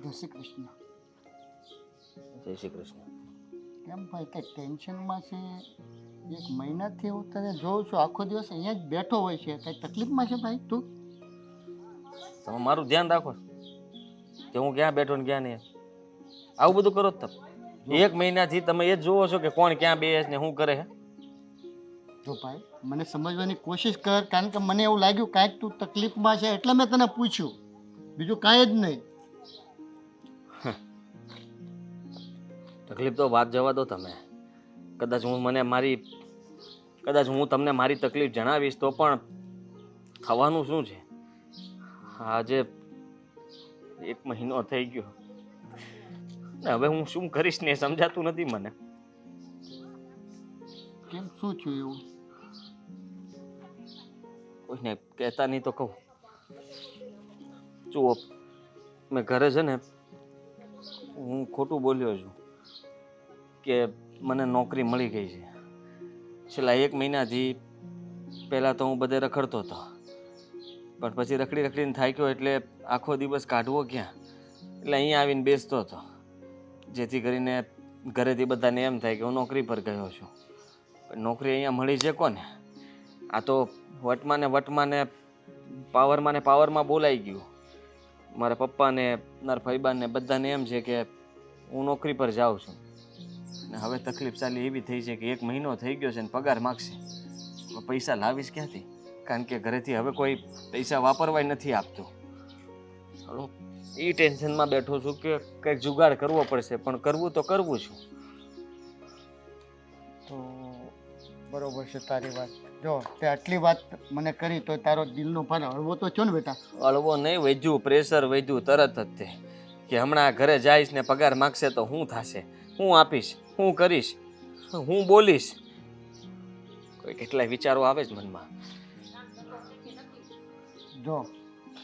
જય શ્રી કૃષ્ણ. જય શ્રી કૃષ્ણ. કેમ ભાઈ કંઈ ટેન્શનમાં છે? એક મહિનાથી હું તને જોઉં છું આખો દિવસ અહીંયા જ બેઠો હોય છે. કંઈ તકલીફમાં છે ભાઈ તું? તમે મારું ધ્યાન રાખો કે હું ક્યાં બેઠો ને ક્યાં નહીં. આવું બધું કરો જ તમે 1 મહિનાથી તમે એ જ જોવો છો કે કોણ ક્યાં બેસે ને શું કરે હે. જો ભાઈ મને સમજવાની કોશિશ કર, કારણ કે મને એવું લાગ્યું કાંઈક તું તકલીફમાં છે એટલે મેં તને પૂછ્યું, બીજું કાંઈ જ નહીં. તકલીફ તો વાત જવા દો તમે. કદાચ હું તમને મારી તકલીફ જણાવીશ તો પણ થવાનું શું છે? આજે 1 મહિનો થઈ ગયો ને હવે હું શું કરીશ ને એ સમજાતું નથી મને. કેમ, શું થયું એવું? કોઈને કહેતા નહીં તો કહું. જુઓ, મેં ઘરે છે ને હું ખોટું બોલ્યો છું કે મને નોકરી મળી ગઈ છે. છેલ્લા 1 મહિનાથી પહેલાં તો હું બધે રખડતો હતો, પણ પછી રખડીને થાક્યો એટલે આખો દિવસ કાઢવો ક્યાં, એટલે અહીંયા આવીને બેસતો હતો, જેથી કરીને ઘરેથી બધાને એમ થાય કે હું નોકરી પર ગયો છું. પણ નોકરી અહીંયા મળી છે કોને? આ તો વટમાં ને પાવરમાં બોલાઈ ગયું. મારા પપ્પાને, મારા ભાઈબાને બધાને એમ છે કે હું નોકરી પર જાઉં છું. ને હવે તકલીફ ચાલી એવી થઈ છે કે 1 મહિનો થઈ ગયો છે ને પગાર માગશે. પૈસા લાવીશ ક્યાંથી? કારણ કે ઘરેથી હવે કોઈ પૈસા વાપરવાય નથી આપતું. ચાલો એ ટેન્શનમાં બેઠો છું કે કંઈક જુગાડ કરવો પડશે, પણ કરવું તો કરવું છું. તો બરોબર છે તારી વાત. જો તે આટલી વાત મને કરી તો તારો દિલનો ભાર હળવો તો છો ને બેટા? હળવો નહીં, વધ્યું પ્રેશર, વધ્યું તરત જ તે કે હમણાં ઘરે જઈશ ને પગાર માગશે તો શું થશે, હું આપીશ, હું કરીશ, હું બોલીશ. કોઈ કેટલાય વિચારો આવે જ મનમાં. જો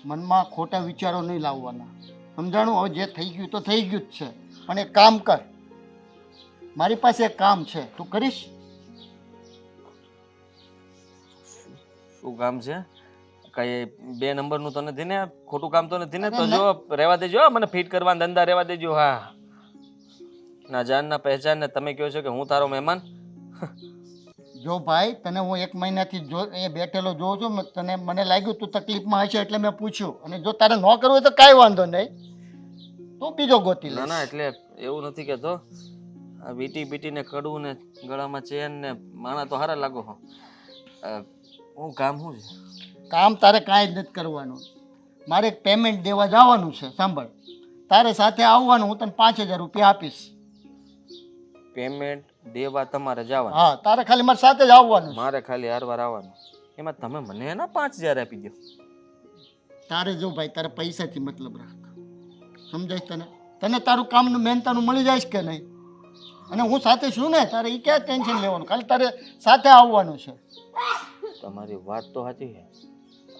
મનમાં ખોટા વિચારો નહીં લાવવાના, સમજાણું? હવે જે થઈ ગયું તો થઈ ગયું જ છે, પણ એક કામ કર, મારી પાસે એક કામ છે, તું કરીશ? શું કામ છે? કઈ 2 નંબરનું તો નથી ને? ખોટું કામ તો નથી ને? તો જો રહેવા દેજો, મને ફિટ કરવા ધંધા રહેવા દેજો. હા, ના જાન ના પહેચાન ને તમે કહો છો કે હું તારો મહેમાન? જો ભાઈ તને હું 1 મહિનાથી જો એ બેઠેલો જોઉં છું, મને લાગ્યું તું તકલીફમાં હશે એટલે મેં પૂછ્યું, અને જો તારે ન કરવું હોય તો કાંઈ વાંધો નહીં, તું બીજો ગોતી લે. ના એટલે એવું નથી કહેતો. આ વીટી ને કડવું ને ગળામાં ચેન ને માણા તો હારા લાગો. હું કામ શું છે? કામ તારે કાંઈ જ નથી કરવાનું, મારે એક પેમેન્ટ દેવા જવાનું છે. સાંભળ, તારે સાથે આવવાનું, હું તને 5000 રૂપિયા આપીશ. પેમેન્ટ દેવા તમારે જવાનું? હા, તારે ખાલી મારી સાથે જ આવવાનું છે. મારે ખાલી હારવાર આવવાનું. એમાં તમે મને એના 5000 આપી દો. તારે જો ભાઈ તારે પૈસાથી મતલબ રાખ, સમજાય તને? તને તારું કામનું મહેનતાનું મળી જાય કે નહીં? અને હું સાથે છું ને, તારે એ ક્યાં ટેન્શન લેવાનું, ખાલી તારે સાથે આવવાનું છે. તમારી વાત તો સાચી છે.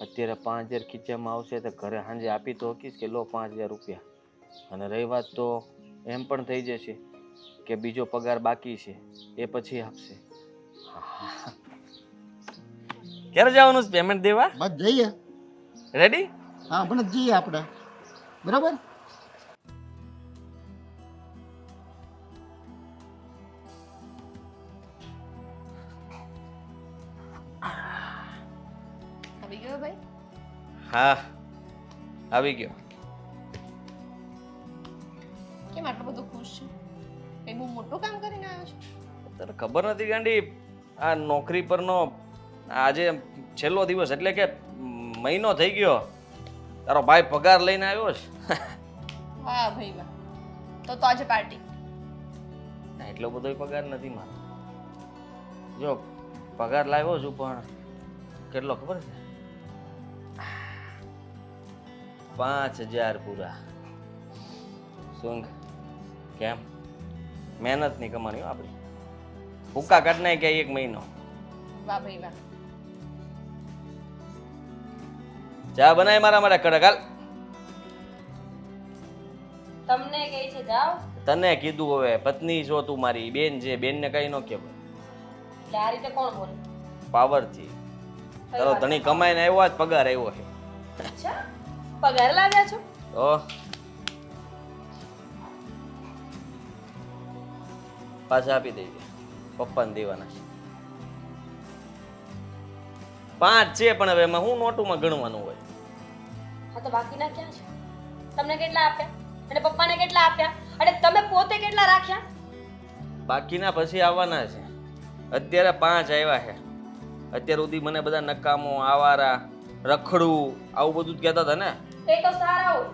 અત્યારે 5000 ખીચામાં આવશે તો ઘરે સાંજે આપી તો હકીશ કે લો 5000 રૂપિયા. અને રહી વાત તો એમ પણ થઈ જશે કે બીજો પગાર બાકી છે એ પછી આપશે. ક્યારે જવાનું છે પેમેન્ટ દેવા? બસ જઈએ. રેડી? હા, બસ જઈએ આપણે, બરાબર? આવી ગયો ભાઈ? હા, આવી ગયો. કેમ આટલો બધો ખુશ છે? કઈ બહુ મોટું કામ કરીને આવ્યો છે? તને ખબર નથી ગાંડી, આ નોકરી પરનો આજે છેલ્લો દિવસ, એટલે કે મહિનો થઈ ગયો. તારો ભાઈ પગાર લઈને આવ્યો છે. વાહ ભાઈ વાહ, તો આજે પાર્ટી? ના, એટલો બધો પગાર નથી મારો. જો પગાર લાવ્યો છું, પણ કેટલો ખબર છે? 5000 પૂરા. શું કેમ? મહેનતની કમાણી હો આપણી. ભૂકા કાઢ નાય કે 1 મહિનો. વાહ ભાઈ વાહ. ચા બનાય મારા માટે કડક. હાલ, તમને કહે છે જાઓ, તને કીધું. હવે પત્ની છો તું, મારી બેન છે, બેનને કઈ ન કહેવાય. એટલે આ રીતે કોણ બોલે? પાવરથી તારો ધણી કમાઈને આવ્યો, આજ પગાર આવ્યો છે. અચ્છા, પગાર લાવ્યા છો? તો પાછા આપી દેજે, પપ્પાને દેવાના છે. 5 છે પણ હવે એમાં હું નોટુમાં ગણવાનું હોય. હા તો બાકીના ક્યાં છે? તમને કેટલા આપ્યા અને પપ્પાને કેટલા આપ્યા અને તમે પોતે કેટલા રાખ્યા? બાકીના પછી આવવાના છે. અત્યારે 5 આવ્યા છે. અત્યાર સુધી મને બધા નકામો, આવારા, રખડું આવું બધું જ કહેતા હતા ને. એ તો સારા હોય.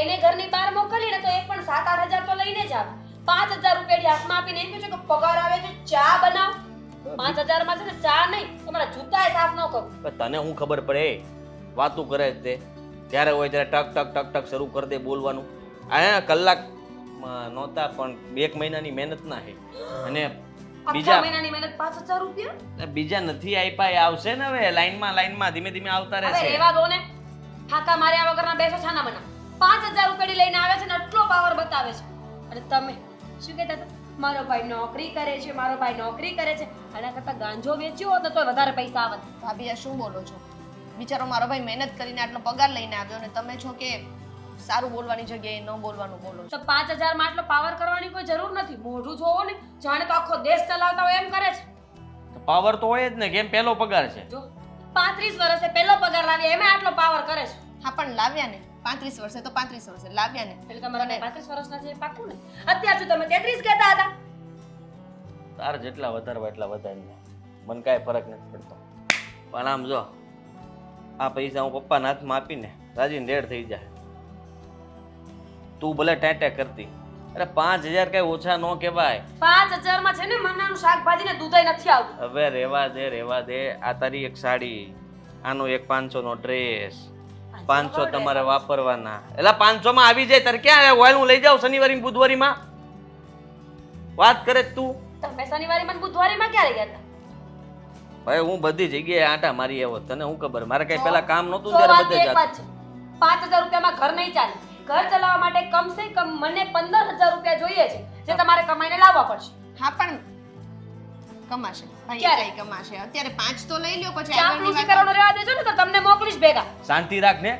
એને ઘરની બહાર મોકલીને તો એ પણ 7-8 હજાર તો લઈને જ આવે. 5,000 રૂપિયા હાથમાં આપીને એમ કહે છે કે પગાર આવે છે ચા બનાવ. 5,000 માં છે ને ચા નહીં તમારા જૂતાય સાફ ન કરું. પણ તને શું ખબર પડે? વાતું કરે જ તે. જ્યારે હોય ત્યારે ટક ટક ટક ટક શરૂ કરી દે બોલવાનું. આ કલાક નહોતા પણ 1 મહિનાની મહેનત ના છે. અને આખા બીજા મહિનાની મહેનત 5,000 રૂપિયા? બીજા નથી આપ્યા, એ આવશે ને હવે લાઈનમાં ધીમે ધીમે આવતા હવે રહેશે. રેવા દો ને. હાકા માર્યા વગરના બેસો છાના બના. 5,000 રૂપિયા લઈને આવે છે ને આટલો પાવર બતાવે છે. અને તમે શું કહેતા હતા? મારો ભાઈ નોકરી કરે છે, મારો ભાઈ નોકરી કરે છે. આના કરતા ગાંજો વેચ્યો હોત તો વધારે પૈસા આવત. ભાભી આ શું બોલો છો? બિચારો મારો ભાઈ મહેનત કરીને આટલો પગાર લઈને આવ્યો અને તમે છો કે સારું બોલવાની જગ્યાએ ન બોલવાનું બોલો છો. તો 5,000 માં આટલો પાવર કરવાની કોઈ જરૂર નથી. મોઢું જોવો ને જાણે તો આખો દેશ ચલાવતા હોય એમ કરે છે. પાવર તો હોય જ ને, કેમ પહેલો પગાર છે. જો 35 વર્ષે પહેલો પગાર લાવ્યા એમાં આટલો પાવર કરે છે. હા પણ લાવ્યા ને 35 વર્ષે તો 35 વર્ષે લાવ્યા ને. એટલે તમારે 35 વર્ષના છે પાકું ને? અત્યાર સુધી તમે 33 કહેતા હતા. તાર જેટલા વધારવા એટલા વધારી. મને કાંઈ ફરક નથી પડતો. પણ આમ જો આ પૈસા હું પપ્પાના હાથમાં આપીને રાજીને રેડ થઈ જાય. તું ભલે ટેટે કરતી, અરે 5,000 કઈ ઓછા ન કહેવાય. 5,000 માં છે ને મરનાનું શાકભાજી ને દૂધય નથી આવતું. હવે રેવા દે. આ તારી એક સાડી, આનો એક 500 નો ડ્રેસ, 500 તમારે વાપરવાના. એટલે 500 માં આવી જાય તારે ક્યાં ઓઇલ હું લઈ જાઉં શનિવારી બુધવારીમાં? વાત કરે જ તું. તમે શનિવારે મને બુધવારીમાં ક્યારે ગયા હતા? ભાઈ હું બધી જગ્યાએ આંટા મારી આવ્યો. તને શું ખબર, મારે કઈ પેલા કામ નહોતું સો ત્યારે વાતની બધે એક વાત છે. 5,000 રૂપિયામાં ઘર નહીં ચાલે. ઘર ચલાવવા માટે કમસે કમ મને 15,000 રૂપિયા જોઈએ છે, જે તમારે કમાઈને લાવવા પડશે. હા પણ કમાશે ભાઈ, ક્યારે? કઈ કમાશે? અત્યારે 5 તો લઈ લ્યો પછી ચાપલુસી આગળની વાત. કરવાનું રહેવા દેજો ને તો તમને મોકલીશ ભેગા. શાંતિ રાખ ને.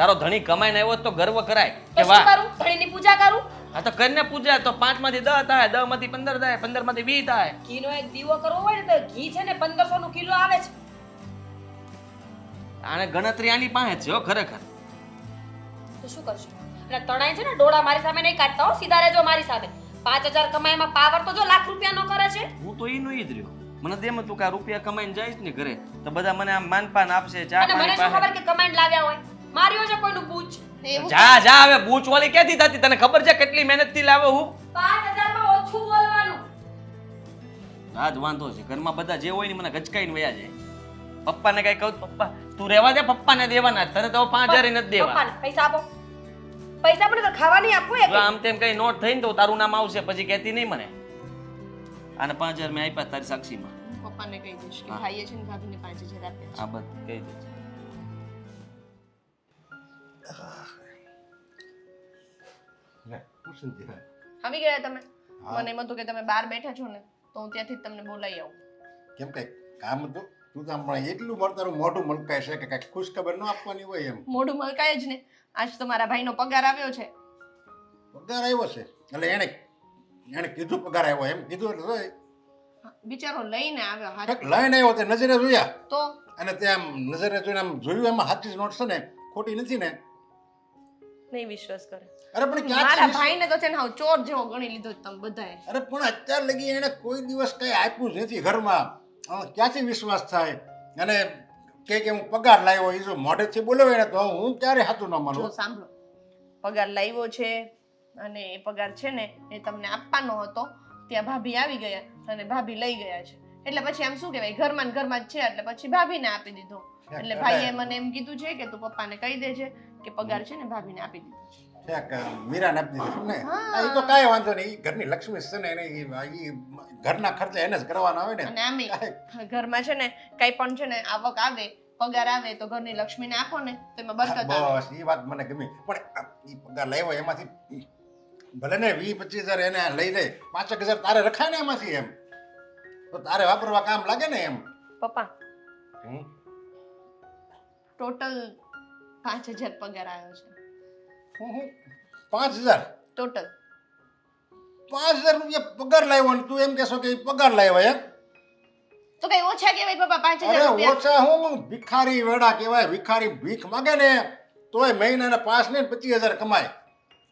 તારો ધણી કમાઈને આવ્યો તો ગર્વ કરાય તો કે શું વાહ. કરું? ધણીની પૂજા કરું? હા તો કરીને પૂજા. તો 5 માંથી 10 થાય, 10 માંથી 15 થાય, 15 માંથી 20 થાય. ઘીનો એક દીવો કરવો હોય ને તો ઘી છે ને 1,500 નું કિલો આવે છે. આને ગણતરી આની પાસે જ છે હો ખરેખર. તો શું કરશું? અને તણાઈ છે ને ડોળા મારી સામે નહીં કાઢતા હો, સીધા રહેજો મારી સામે. 5,000 કમાઈમાં પાવર તો જો લાખ રૂપિયાનો કરે છે. હું તો ઈનો ઈ જ રહ્યો. મને તો એમ હતું કે આ રૂપિયા કમાઈને જઈશ ને ઘરે તો બધા મને આમ માનપાન આપશે, ચા અને મને પાણી શું ખબર પાસે. કે કમાન્ડ લાવ્યા હોય? માર્યો છે કોઈનું બૂચ? એવું જા હવે બૂચ વાળી ક્યાંથી થતી? તને ખબર છે કેટલી મહેનત થી લાવ્યો હું? 5,000 માં ઓછું બોલવાનું. આ જ વાંધો છે. ઘરમાં બધા જે હોય ને મને ગચકાઈને વયા જાય. પપ્પાને કઈ કહું, પપ્પા તું રહેવા દે, પપ્પાને દેવાના જ. તને તો 5,000 નથી દેવા. પપ્પાને પૈસા આપો. પૈસા પણ તો ખાવા નહીં આપવું જો એક. આમ તેમ કઈ નોટ થઈને તો તારું નામ આવશે, પછી કહેતી નહીં મને. આને 5,000 મેં આપ્યા તારી સાક્ષીમાં. પપ્પાને કહી દઈશ કે હા. ભાઈએ છે ને ભાભીને 5,000 આપ્યા છે. આ બધું કહી દે. લે, પૂછું તે. આવી ગયા તમે? હા. મને એમ હતું કે તમે બહાર બેઠા છો ને તો હું ત્યાંથી જ તમને બોલાવી આવું. કેમ કઈ કામ હતું? તું તો હમણાં એટલું મારું તારું મોઢું મલકાય છે કે કાંઈક ખુશ ખબર ન આપવાની હોય એમ. મોઢું મલકાય જ ને. આજ તો મારા ભાઈનો પગાર આવ્યો છે. પગાર આવ્યો છે એટલે એને કીધું પગાર આવ્યો એમ કીધું એટલે હોય. બિચારો લઈને આવ્યો હાથ. કંઈક લઈને આવ્યો તે નજરે જોયા તો અને તે આમ નજરે જોઈને આમ જોયું એમાં સાચી નોટ છે ને, ખોટી નથી ને. નહીં વિશ્વાસ કરે. અરે પણ મારા ક્યાંથી ભાઈને તો છે ને હાવ ચોર જેવો ગણી લીધો છે તમે બધાએ. અરે પણ અત્યાર લગી એને કોઈ દિવસ કઈ આપ્યું જ નથી ઘરમાં. ક્યાંથી વિશ્વાસ થાય? અને કે હું પગાર લાવ્યો એ જો મોઢેથી બોલાવે ને તો હું ક્યારે સાચું ન જો માનું. સાંભળો, પગાર લાવ્યો છે અને એ પગાર છે ને એ તમને આપવાનો હતો. ત્યાં ભાભી આવી ગયા અને ભાભી લઈ ગયા છે. એટલે પછી આમ શું કહેવાય, ઘરમાં ને ઘરમાં જ છે એટલે પછી ભાભીને આપી દીધો. એટલે ભાઈએ મને એમ કીધું છે કે તું પપ્પાને કહી દેજે કે પગાર છે ને ભાભીને આપી દીધો છે. મીરાને આપી દીધું ને. હા. એ તો કાંઈ વાંધો નહીં. ઈ ઘરની લક્ષ્મી છે ને એને ઈ ઘરના ખર્ચા એને જ કરવાના હોય ને. અને આમે ઘરમાં છે ને કઈ પણ છે ને આવક આવે, પગાર આવે તો ઘરની લક્ષ્મીને આપો ને તો એમાં બરકત આવે. બસ એ વાત મને ગમી. પણ એ પગાર લાવ્યો એમાંથી ભલે ને 20-25 હજાર એને લઈ જાય, 5,000 તારે રખાય ને એમાંથી એમ તો તારે વાપરવા કામ લાગે ને એમ. પપ્પા હમ. ટોટલ 5,000 પગાર આવ્યો છે. હું 5,000 ટોટલ 5,000 રૂપિયા પગાર લાવ્યો ને તું એમ કહેશો કે ઈ પગાર લાવ્યો એમ? તો કઈ ઓછા કહેવાય પપ્પા 5,000 અરે રૂપિયા ઓછા હું ભિખારી વેડા કહેવાય. ભિખારી ભીખ માગે ને તોય મહિનાના 5 ને 25,000 કમાય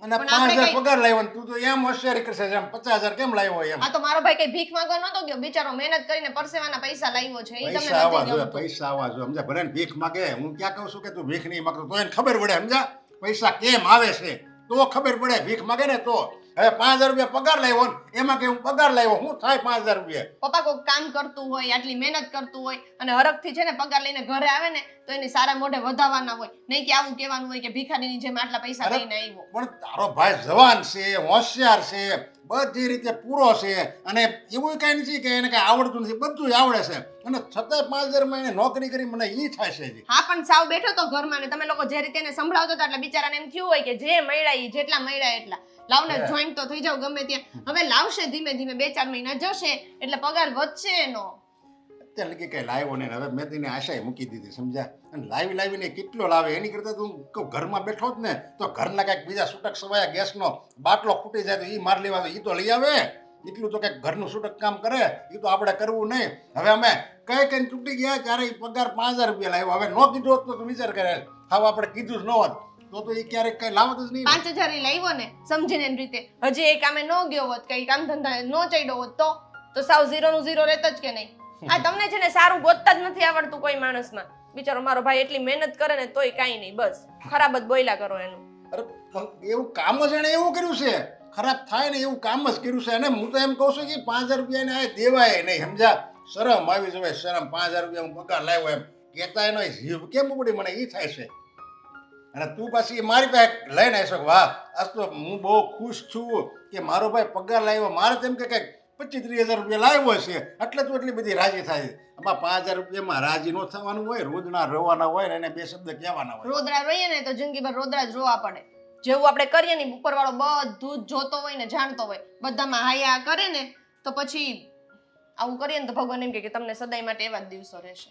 અને પણ આપણે 5,000 કઈ- પગાર લાવ્યો ને તું તો એમ હોશિયારી કરશે એમ 50,000 કેમ લાવ્યો એમ? આ તો મારો ભાઈ કઈ ભીખ માંગવા નતો ગયો બિચારો મહેનત કરીને પરસેવાના પૈસા લાવ્યો છે એ તમને પૈસા આવવા નથી જોઈએ, ગમતું પૈસા આવવા જોઈએ. સમજ્યા? ભલે ને ભીખ માગે, હું ક્યાં કહું છું કે તું ભીખ નહીં માગતો, તો એને ખબર પડે. સમજ્યા? પૈસા કેમ આવે છે તો ખબર પડે. ભીખ માગે ને તો. હવે 5,000 રૂપિયા પગાર લાવ્યો ને એમાં કે હું પગાર લાવ્યો, શું થાય 5,000 રૂપિયા? પપ્પા કોઈ કામ કરતું હોય આટલી મહેનત કરતું હોય અને હરખથી છે ને પગાર લઈને ઘરે આવે ને તો એની સારા મોઢે વધાવાના હોય નહીં કે આવું કહેવાનું હોય કે ભિખારીની જેમ આટલા પૈસા અરે, લઈને આવ્યો. પણ તારો ભાઈ જવાન છે, હોશિયાર છે, બધી રીતે પૂરો છે અને એવું કઈ નથી કે એને કઈ આવડતું નથી, બધું આવડે છે અને છતાંય 5,000 માં એને નોકરી કરી મને ઈ થાય છે હજી. હા પણ સાવ બેઠો તો ઘરમાં ને તમે લોકો જે રીતે એને સંભળાવતો હતા એટલે બિચારાને એમ થયું હોય કે જે મળ્યા ઈ જેટલા મળ્યા એટલા લાવને જોઈન્ટ તો થઈ જાવ ગમે ત્યાં. હવે લાવશે ધીમે ધીમે 2-4 મહિના જશે એટલે પગાર વધશે એનો. અત્યારે લગી કઈ લાવ્યો ને હવે મેં તેને આશાએ મૂકી દીધી. સમજ્યા? અને લાવીને કેટલો લાવે એની કરતા તું કહું ઘરમાં બેઠો જ ને તો ઘરના કાંઈક બીજા છૂટક સવાયા ગેસનો બાટલો ખૂટી જાય તો ઈ માર લેવા તો ઈ તો લઈ આવે. એટલું તો કંઈક ઘરનું છૂટક કામ કરે એ તો આપણે કરવું નહીં. હવે અમે કઈ તૂટી ગયા ત્યારે ઈ પગાર 5,000 રૂપિયા લાવ્યો. હવે ન કીધું હોત તો તું વિચાર કરે, હાવ આપણે કીધું જ ન હોત તો ઈ ક્યારેક કઈ લાવત જ નહીં. 5,000 ઈ લાવ્યો ને સમજીને એની રીતે હજી એ કામે ન ગયો હોત કઈ કામ ધંધા ન ચડ્યો હોત તો સાવ 0 નું 0 રહેત જ કે નહીં. આ તમને છે ને સારું ગોતતા જ નથી આવડતું કોઈ માણસમાં. બિચારો મારો ભાઈ એટલી મહેનત કરે ને તોય કાંઈ નહીં, બસ ખરાબ જ બોલ્યા કરો એનું. અરે પણ એવું કામ જ એને એવું કર્યું છે, ખરાબ થાય ને એવું કામ જ કર્યું છે. અને હું તો એમ કહું છું કે 5,000 રૂપિયા એને આ દેવાય નહીં. સમજ્યા? શરમ આવી જોઈએ, શરમ. 5,000 રૂપિયા હું પગાર લાવ્યો એમ કહેતા એનો જીવ કેમ ઉપડી મને એ થાય છે. અને તું પાછી મારી પાસે લઈને આવી શકો, વાહ આજ તો હું બહુ ખુશ છું કે મારો ભાઈ પગાર લાવ્યો. મારે તેમ કે કંઈક 25-30,000 રૂપિયા લાવ્યો છે એટલે તું એટલી બધી રાજી થાય. આમાં 5,000 રૂપિયામાં રાજી ન થવાનું હોય, રોજના રોવાના હોય ને એને 2 શબ્દ કહેવાના હોય. રોદડા રોઈએ ને તો જિંદગીભર રોદડા જ રોવા પડે. જેવું આપણે કરીએ ને ઉપરવાળો બધું જ જોતો હોય ને જાણતો હોય, બધામાં હાયા કરે ને તો પછી આવું કરીએ ને તો ભગવાન એમ કહે કે તમને સદાય માટે એવા જ દિવસો રહેશે.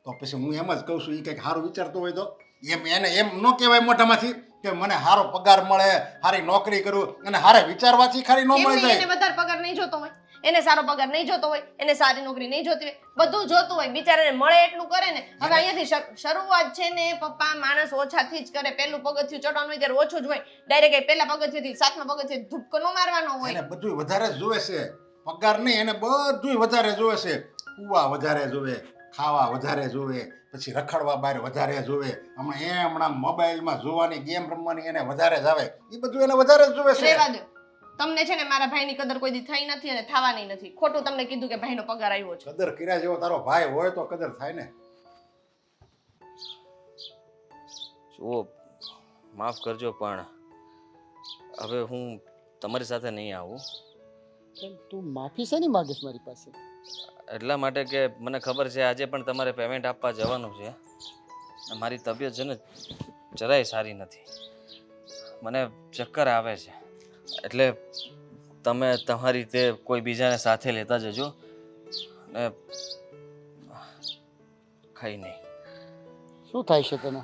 તો પછી હું એમ જ કહું છું એ કંઈક સારું વિચારતો હોય તો એમ એને એમ ન કહેવાય મોઢામાંથી કે મને સારો પગાર મળે, સારી નોકરી કરું અને સારા વિચારવાથી ખાલી ન એમ મળી નહીં, જાય. એને વધારે પગાર નહીં જોતો હોય, એને સારો પગાર નહીં જોતો હોય, એને સારી નોકરી નહીં જોતી હોય, બધું જોતું હોય. બિચારાને મળે એટલું કરે ને. હવે અહીંયાથી શરૂઆત છે ને પપ્પા માણસ ઓછાથી જ કરે. પહેલું પગથિયું ચડવાનું હોય ત્યારે ઓછું જ હોય. ડાયરેક્ટ પહેલા પગથિયેથી 7મા પગથિયે ધૂપકો ન મારવાનો હોય. એને બધું વધારે જ જોવે છે, પગાર નહીં, એને બધું વધારે જોવે છે. કુવા વધારે જોવે, ખાવા વધારે જોવે, પછી રખડવા બહાર વધારે જોવે. હમણાં મોબાઈલમાં જોવાની, ગેમ રમવાની એને વધારે જ આવે. એ બધું એને વધારે જ જોવે છે. રહેવા દો. તમને છે ને મારા ભાઈની કદર કોઈ દી થઈ નથી અને થવાની નથી. ખોટું તમને કીધું કે ભાઈનો પગાર આવ્યો છે. કદર કર્યા જેવો તારો ભાઈ હોય તો કદર થાય ને. જુઓ, માફ કરજો પણ હવે હું તમારી સાથે નહીં આવું. કેમ તું માફી શેની માંગીશ મારી પાસે? એટલા માટે કે મને ખબર છે આજે પણ તમારે પેમેન્ટ આપવા જવાનું છે. અને મારી તબિયત છે ને જરાય સારી નથી, મને ચક્કર આવે છે. એટલે તમે તમારી રીતે કોઈ બીજાને સાથે લેતા જજો ને ખાઈ નહીં. શું થાય છે તને?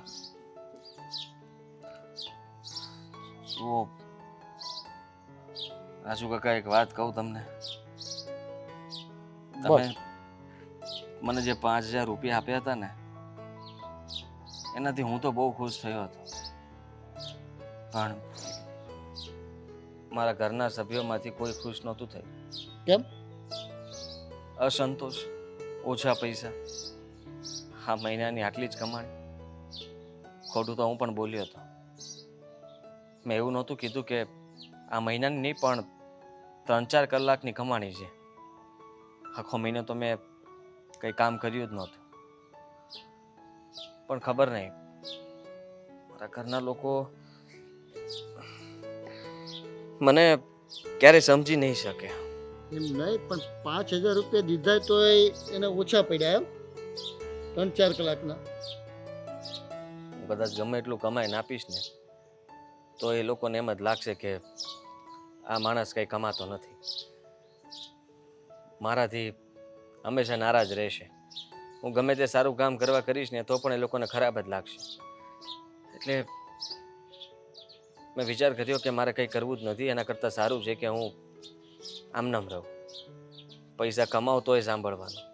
જુઓ રાજુ કાકા, એક વાત કહું તમને. તમે મને જે 5,000 રૂપિયા આપ્યા હતા ને એનાથી હું તો બહુ ખુશ થયો હતો, પણ મારા ઘરના સભ્યોમાંથી કોઈ ખુશ નહોતું થયું. કેમ? અસંતોષ, ઓછા પૈસા, આ મહિનાની આટલી જ કમાણી. ખોટું તો હું પણ બોલ્યો હતો. મેં એવું નહોતું કીધું કે આ મહિનાની નહીં પણ 3-4 કલાકની કમાણી છે. આખો મહિનો તો મેં કંઈ કામ કર્યું જ નહોતું. પણ ખબર નહીં, મારા ઘરના લોકો મને ક્યારે સમજી નહીં શકે. એમ નહીં, પણ 5,000 રૂપિયા દીધા તો એને ઓછા પડ્યા એમ 3-4 કલાકના. હું કદાચ ગમે એટલું કમાઈને આપીશ ને તો એ લોકોને એમ જ લાગશે કે આ માણસ કંઈ કમાતો નથી, મારાથી હંમેશા નારાજ રહેશે. હું ગમે તે સારું કામ કરવા કરીશ ને તો પણ એ લોકોને ખરાબ જ લાગશે. એટલે મેં વિચાર કર્યો કે મારે કંઈ કરવું જ નથી. એના કરતાં સારું છે કે હું આમ નામ રહું. પૈસા કમાવ તોય સાંભળવાનું.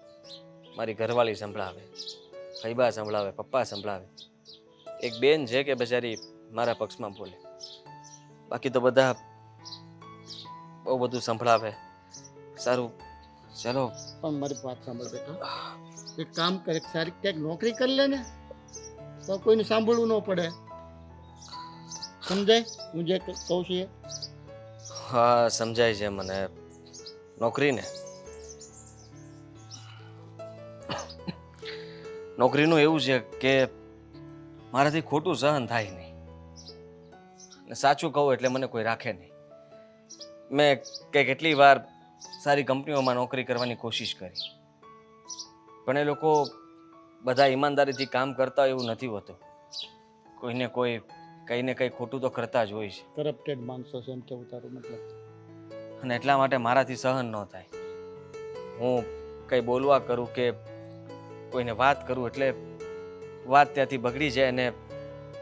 મારી ઘરવાળી સંભળાવે, ફૈબા સંભળાવે, પપ્પા સંભળાવે. એક બેન છે કે બચારી મારા પક્ષમાં બોલે. બાકી તો બધા બહુ બધું સંભળાવે. સારું ચલો. પણ મારી વાત સાંભળ બેટા, એક કામ કરે, સારી ક્યાંક નોકરી કરી લે ને, તો કોઈનું સાંભળવું ન પડે. સમજાય હું જે કહું છું એ? હા સમજાય છે મને. નોકરીને નોકરીનું એવું છે કે મારાથી ખોટું સહન થાય નહીં. ને સાચું કહું એટલે મને કોઈ રાખે નહીં. મેં કેટલી વાર સારી કંપનીઓમાં નોકરી કરવાની કોશિશ કરી, પણ એ લોકો બધા ઈમાનદારીથી કામ કરતા એવું નથી હોતું. કોઈને કોઈ કંઈ ને કંઈ ખોટું તો કરતા જ હોય છે. કરપ્ટેડ માણસો છે એમ કેવું તારું મતલબ? અને એટલા માટે મારાથી સહન ન થાય. હું કંઈ બોલવા કરું કે કોઈને વાત કરું એટલે વાત ત્યાંથી બગડી જાય અને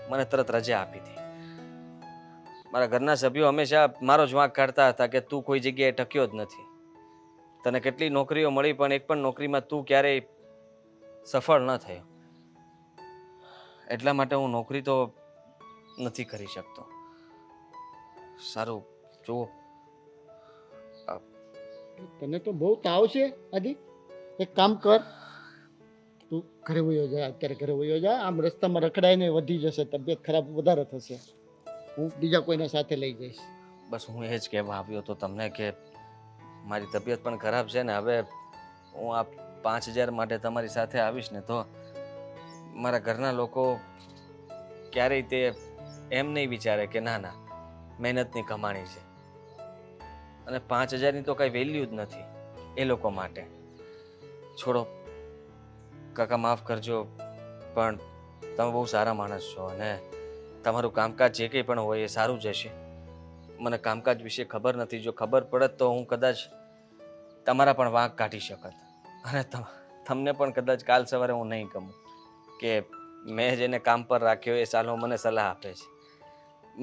મને તરત રજા આપી હતી. મારા ઘરના સભ્યો હંમેશા મારો જ વાંક કાઢતા હતા કે તું કોઈ જગ્યાએ ટક્યો જ નથી. તને કેટલી નોકરીઓ મળી પણ એક પણ નોકરીમાં તું ક્યારેય સફળ ન થયો. એટલા માટે હું નોકરી તો નથી કરી શકતો. સારું જુઓ, તને તો બહુ તાવ છે આદિ. એક કામ કર, તું ઘરે વયો જા, અત્યારે ઘરે વયો જા. આમ રસ્તામાં રખડાઈને વધી જશે, તબિયત ખરાબ વધારે થશે. હું બીજા કોઈના સાથે લઈ જઈશ. બસ હું એ જ કહેવા આવ્યો હતો તમને કે મારી તબિયત પણ ખરાબ છે ને હવે હું આ 5000 માટે તમારી સાથે આવીશ ને તો મારા ઘરના લોકો ક્યારેય તે એમ નહીં વિચારે કે ના ના મહેનતની કમાણી છે. અને 5000ની તો કાંઈ વેલ્યુ જ નથી એ લોકો માટે. છોડો કાકા, માફ કરજો, પણ તમે બહુ સારા માણસ છો અને તમારું કામકાજ જે કંઈ પણ હોય એ સારું જ હશે. મને કામકાજ વિશે ખબર નથી. જો ખબર પડત તો હું કદાચ તમારા પણ વાંક કાઢી શકત અને તમને પણ કદાચ કાલ સવારે હું નહીં ગમું કે મેં જેને કામ પર રાખ્યો એ સાલો મને સલાહ આપે છે,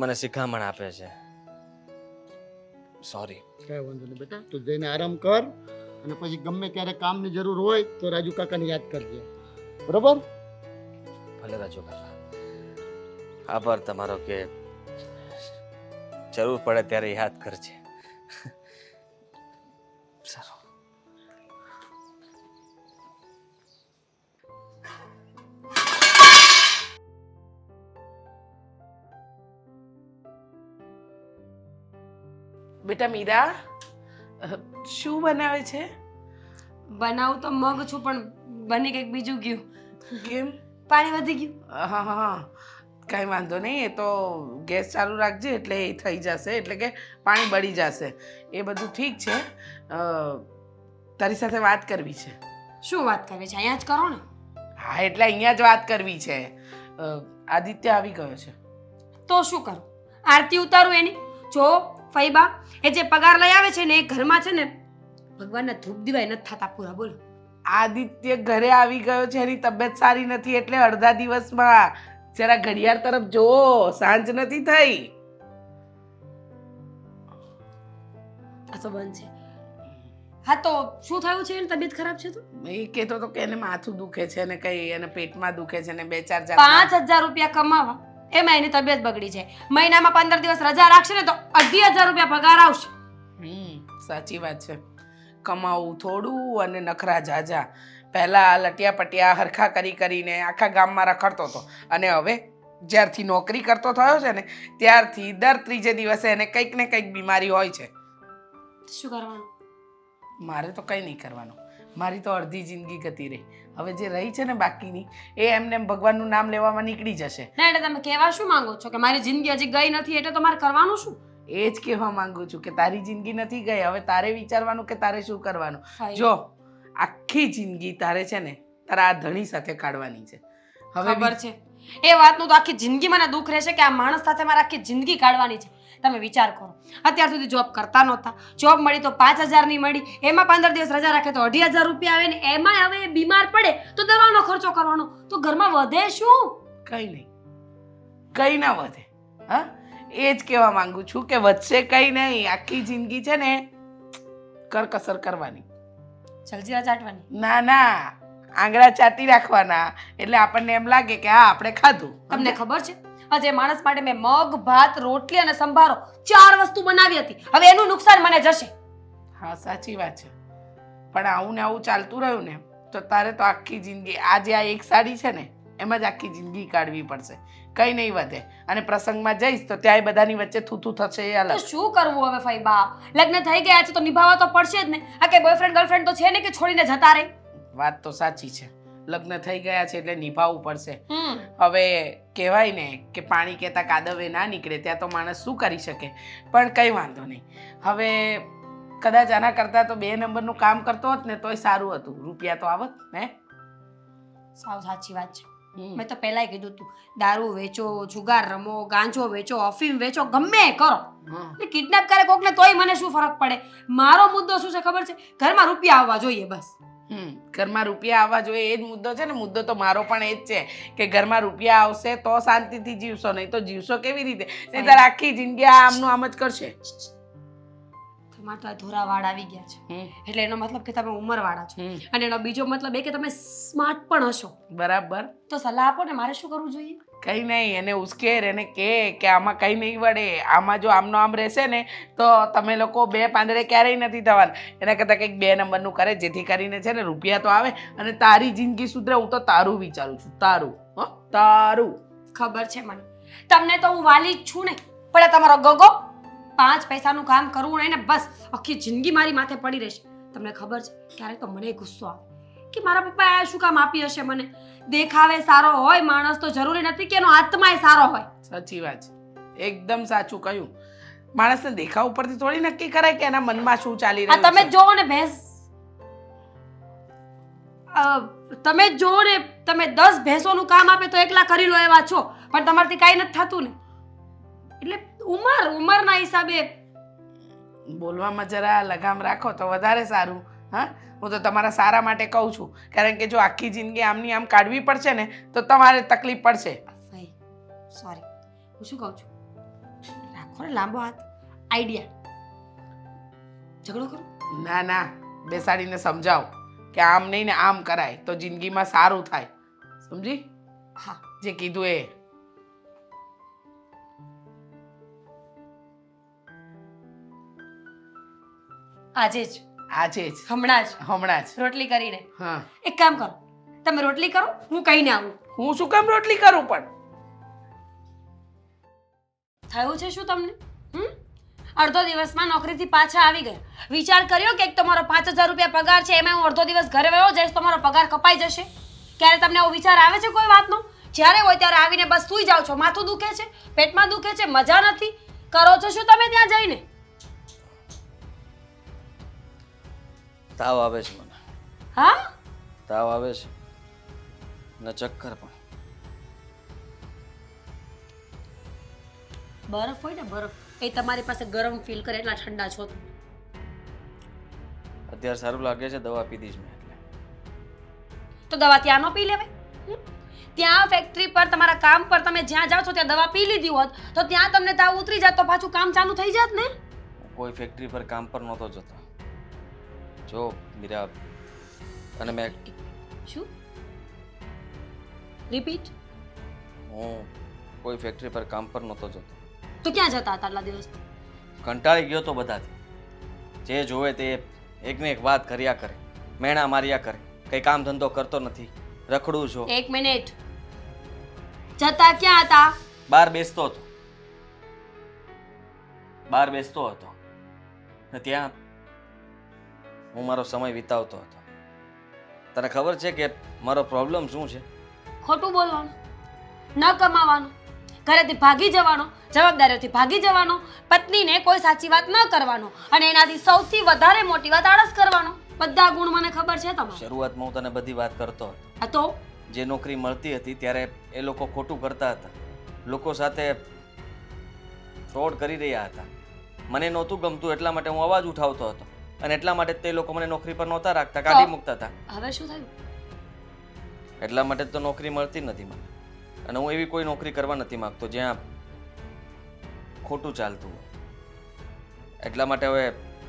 મને શિખામણ આપે છે. સોરી. કાંઈ વાંધો નહીં બેટા, તું જઈને આરામ કર અને પછી ગમે ત્યારે કામની જરૂર હોય તો રાજુ કાકાને યાદ કરજે, બરોબર? ભલે રાજુ કાકા, આભાર તમારો કે જરૂર પડે ત્યારે યાદ કરજે. સારું. બેટા મીરા, શું બનાવે છે? બનાવું તો મગ છું પણ બની કંઈક બીજું ગયું. કેમ? પાણી વધી ગયું. હા હા હા, કાંઈ વાંધો નહીં. એ તો ગેસ ચાલુ રાખજે એટલે એ થઈ જશે, એટલે કે પાણી બળી જશે. એ બધું ઠીક છે. તારી સાથે વાત કરવી છે. શું વાત કરવી છે? અહીંયા જ કરો ને. હા એટલે અહીંયા જ વાત કરવી છે. આદિત્ય આવી ગયો છે. તો શું કરું? આરતી ઉતારું એની? જો ફઈબા, એ જે પગાર લઈ આવે છે ને એ ઘરમાં છે ને ભગવાનના ધૂપ દીવાય નથી થતા પૂરા. બોલો. આદિત્ય ઘરે આવી ગયો છે, એની તબિયત સારી નથી એટલે અડધા દિવસમાં. જરા ઘડિયાળ તરફ જોવો, સાંજ નથી થઈ. આ તો બંધ છે. હા તો શું થયું છે? એની તબિયત ખરાબ છે તો એ કહેતો હતો કે એને માથું દુખે છે ને કઈ એને પેટમાં દુખે છે ને 2-4 5000 રૂપિયા કમાવા એમાં એની તબિયત બગડી જાય. મહિનામાં 15 દિવસ રજા રાખશે ને તો 2,500 રૂપિયા પગાર આવશે. સાચી વાત છે. કમાવું થોડું અને નખરા જાજા. પહેલા લટિયા પટિયા હરખા કરી કરીને આખા ગામમાં રખડતો હતો અને હવે જ્યારથી નોકરી કરતો થયો છે ને ત્યારથી દર ત્રીજે દિવસે એને કંઈક ને કંઈક બીમારી હોય છે. શું કરવાનું? મારે તો કંઈ નહીં કરવાનું. મારી તો અડધી જિંદગી ગતી રહી. હવે જે રહી છે ને બાકીની એ એમને એમ ભગવાનનું નામ લેવામાં નીકળી જશે. ના એટલે તમે કહેવા શું માંગો છો કે મારી જિંદગી હજી ગઈ નથી એટલે તો મારે કરવાનું શું? એ જ કહેવા માંગુ છું કે તારી જિંદગી નથી ગઈ. હવે તારે વિચારવાનું કે તારે શું કરવાનું. હાય. જો આખી જિંદગી તારે છે ને તારા આ ધણી સાથે કાઢવાની છે. હવે ખબર છે એ વાતનું તો આખી જિંદગી મને દુઃખ રહેશે કે આ માણસ સાથે મારે આખી જિંદગી કાઢવાની છે. તમે વિચાર કરો, અત્યાર સુધી જોબ કરતા નહોતા, જોબ મળી તો 5000 ની મળી, એમાં 15 દિવસ રજા રાખે તો 2,500 રૂપિયા આવે ને એમાં હવે બીમાર પડે તો દવાનો ખર્ચો કરવાનો, તો ઘરમાં વધે શું? કંઈ નહીં, કંઈ ના વધે. હા એ જ કહેવા માંગુ છું કે વધશે કંઈ નહીં. આખી જિંદગી છે ને કરકસર કરવાની. જલજીરા ચાટવાની. ના ના, આંગળા ચાટી રાખવાના, એટલે આપણને એમ લાગે કે હા આપણે ખાધું. તમને ખબર છે આજે માણસ માટે મેં મગ ભાત રોટલી અને સંભારો 4 વસ્તુ બનાવી હતી. હવે એનું નુકસાન મને જશે. હા સાચી વાત છે, પણ આવું ને આવું ચાલતું રહ્યું ને તો તારે તો આખી જિંદગી, આજે આ એક સાડી છે ને એમાં જ આખી જિંદગી કાઢવી પડશે. કંઈ નહીં વધે, અને પ્રસંગમાં જઈશ તો ત્યાંય બધાની વચ્ચે થૂથું થશે એ તો અલગ. શું કરવું હવે ફઈબા? લગ્ન થઈ ગયા છે તો નિભાવવા તો પડશે જ ને. આ કે બોયફ્રેન્ડ ગર્લફ્રેન્ડ તો છે ને કે છોડીને જતા રહે. વાત તો સાચી છે, લગ્ન થઈ ગયા છે એટલે નિભાવવું પડશે. હવે કહેવાય ને કે પાણી કહેતા કાદવે ના નીકળે, ત્યાં તો માણસ શું કરી શકે. પણ કંઈ વાંધો નહીં. હવે કદાચ આના કરતાં તો 2 નંબરનું કામ કરતો હોત ને તોય સારું હતું, રૂપિયા તો આવત ને. સાવ સાચી વાત છે. મેં તો પહેલાય કીધું તું, દારૂ વેચો, જુગાર રમો, ગાંજો વેચો, અફીમ વેચો, ગમે એ કરો. કિડનેપ કરે કોકને તોય મને શું ફરક પડે? મારો મુદ્દો શું છે ખબર છે? ઘરમાં રૂપિયા આવવા જોઈએ બસ. ઘરમાં રૂપિયા આવવા જોઈએ એ જ મુદ્દો છે ને. મુદ્દો તો મારો પણ એ જ છે કે ઘરમાં રૂપિયા આવશે તો શાંતિથી જીવશો, નહીં તો જીવશો કેવી રીતે? નહીંતર આખી જિંદગી આમનું આમ જ કરશે. તમારા તો આ ધોરા વાળ આવી ગયા છે એટલે એનો મતલબ કે તમે ઉંમરવાળા છો, અને એનો બીજો મતલબ એ કે તમે સ્માર્ટ પણ હશો. બરાબર. તો સલાહ આપો ને, મારે શું કરવું જોઈએ? કંઈ નહીં, એને ઉશ્કેર, એને કે આમાં કંઈ નહીં વળે, આમાં જો આમનો આમ રહેશે ને તો તમે લોકો 2 પાંદડે ક્યારેય નથી થવાના. એના કરતાં કંઈક 2 નંબરનું કરે, જેથી કરીને છે ને રૂપિયા તો આવે અને તારી જિંદગી સુધરે. હું તો તારું વિચારું છું, તારું. તારું ખબર છે મને, તમને તો હું વાલી જ છું ને, પણ આ તમારો ગગો 5 પૈસાનું કામ કરવું નહીં ને બસ આખી જિંદગી મારી માથે પડી રહેશે. તમને ખબર છે ક્યારેક તો મને ગુસ્સો આવે કે મારા પપ્પાએ આ શું કામ આપી હશે મને. દેખાવે સારો હોય માણસ તો જરૂરી નથી કે એનો આત્માય સારો હોય. સાચી વાત છે, એકદમ સાચું કહ્યું. માણસને દેખાવ ઉપરથી થોડી નક્કી કરાય કે એના મનમાં શું ચાલી રહ્યું છે. તમે જોવો ને ભેંસ, તમે જોવો ને, તમે 10 ભેંસોનું કામ આપે તો એકલા કરી લો એવા છો, પણ તમારથી કાંઈ નથી થતું ને. એટલે ઉંમરના હિસાબે બોલવામાં જરા લગામ રાખો તો વધારે સારું. હા, હું તો તમારા સારા માટે કહું છું, કારણ કે જો આખી જિંદગી આમની આમ કાઢવી પડશે ને તો તમારે તકલીફ પડશે. સોરી, હું શું કહું છું, રાખો ને લાંબો હાથ. આઈડિયા, ઝઘડો કરો. ના ના, બેસાડીને સમજાવો કે આમ નહીં ને આમ કરાય તો જિંદગીમાં સારું થાય. સમજી? હા, જે કીધું એ. આજે જ હમણાં જ રોટલી કરીને. હા, એક કામ કરો, તમે રોટલી કરો, હું કહીને આવું. હું શું કામ રોટલી કરું? પણ થયું છે શું તમને? અડધો દિવસમાં નોકરીથી પાછા આવી ગયા, વિચાર કર્યો કે એક તમારો 5000 રૂપિયા પગાર છે, એમાં હું અડધો દિવસ ઘરે વયો જઈશ તો મારો પગાર કપાઈ જશે. ક્યારે તમને આવો વિચાર આવે છે કોઈ વાતનો? જ્યારે હોય ત્યારે આવીને બસ સૂઈ જાઓ છો. માથું દુખે છે, પેટમાં દુખે છે, મજા નથી, કરો છો શું તમે ત્યાં જઈને? તાવ આવે છે મને. હા, તાવ આવે છે ને ચક્કર પણ. બરફ હોય ને બરફ, એ તમારી પાસે ગરમ ફીલ કરે એટલા ઠંડા છો તમે. અત્યારે સારું લાગે છે, દવા પીધી છે મેં એટલે. તો દવા ત્યાં ન પી લેવાય? ત્યાં ફેક્ટરી પર તમારા કામ પર તમે જ્યાં જાઓ છો ત્યાં દવા પી લીધી હોત તો ત્યાં તમને તાવ ઉતરી જાત તો પાછું કામ ચાલુ થઈ જાત ને. હું કોઈ ફેક્ટરી પર કામ પર નહોતો જતો. જો મીરા, અને મેં શું રિપીટ? હું કોઈ ફેક્ટરી પર કામ પર નહોતો જતો. તો ક્યાં જતા હતા આટલા દિવસ? કંટાળી ગયો તો બધાથી. જે જોવે તે એકને એક વાત કર્યા કરે, મેણા માર્યા કરે, કંઈ કામ ધંધો કરતો નથી, રખડું છો. એક મિનિટ, જતા ક્યાં હતા? બહાર બેસતો હતો, ને ત્યાં હું મારો સમય વિતાવતો હતો. તને ખબર છે કે મારો પ્રોબ્લેમ શું છે? ખોટું બોલવાનું, ન કમાવાનું, ઘરેથી ભાગી જવાનો, જવાબદારીઓથી ભાગી જવાનો, પત્નીને કોઈ સાચી વાત ન કરવાનો, અને એનાથી સૌથી વધારે મોટી વાત આળસ કરવાનો. બધા ગુણ મને ખબર છે તમારા. શરૂઆતમાં હું તને બધી વાત કરતો હતો. આ તો જે નોકરી મળતી હતી ત્યારે એ લોકો ખોટું કરતા હતા, લોકો સાથે ફ્રોડ કરી રહ્યા હતા. મને નહોતું ગમતું, એટલા માટે હું અવાજ ઉઠાવતો હતો, અને એટલા માટે તે લોકો મને નોકરી પર નહોતા રાખતા, કાઢી મૂકતા હતા. હવે શું થયું? એટલા માટે તો નોકરી મળતી નથી મને, અને હું એવી કોઈ નોકરી કરવા નથી માંગતો જ્યાં ખોટું ચાલતું હોય. એટલા માટે હવે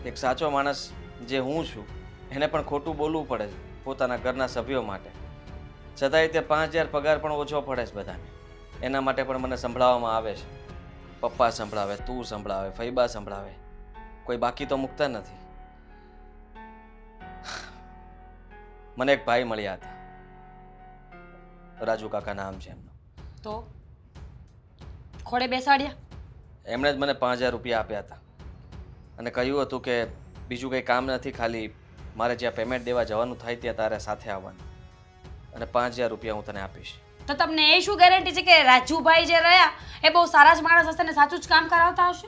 એક સાચો માણસ જે હું છું એને પણ ખોટું બોલવું પડે છે પોતાના ઘરના સભ્યો માટે. છતાંય તે 5000 પગાર પણ ઓછો પડે છે બધાને. એના માટે પણ મને સંભળાવવામાં આવે છે. પપ્પા સંભળાવે, તું સંભળાવે, ફૈબા સંભળાવે, કોઈ બાકી તો મૂકતા નથી. મને એક ભાઈ મળ્યા હતા, રાજુ કાકા નામ છે એમનું. તો ખોડે બેસાડ્યા? એમણે જ મને 5000 રૂપિયા આપ્યા હતા અને કહ્યું હતું કે બીજું કંઈ કામ નથી, ખાલી મારે જ્યાં પેમેન્ટ દેવા જવાનું થાય ત્યાં તારે સાથે આવવાનું અને 5000 રૂપિયા હું તને આપીશ. તો તમને એ શું ગેરંટી છે કે રાજુભાઈ જે રહ્યા એ બહુ સારા જ માણસ હશે ને સાચું જ કામ કરાવતા હશે?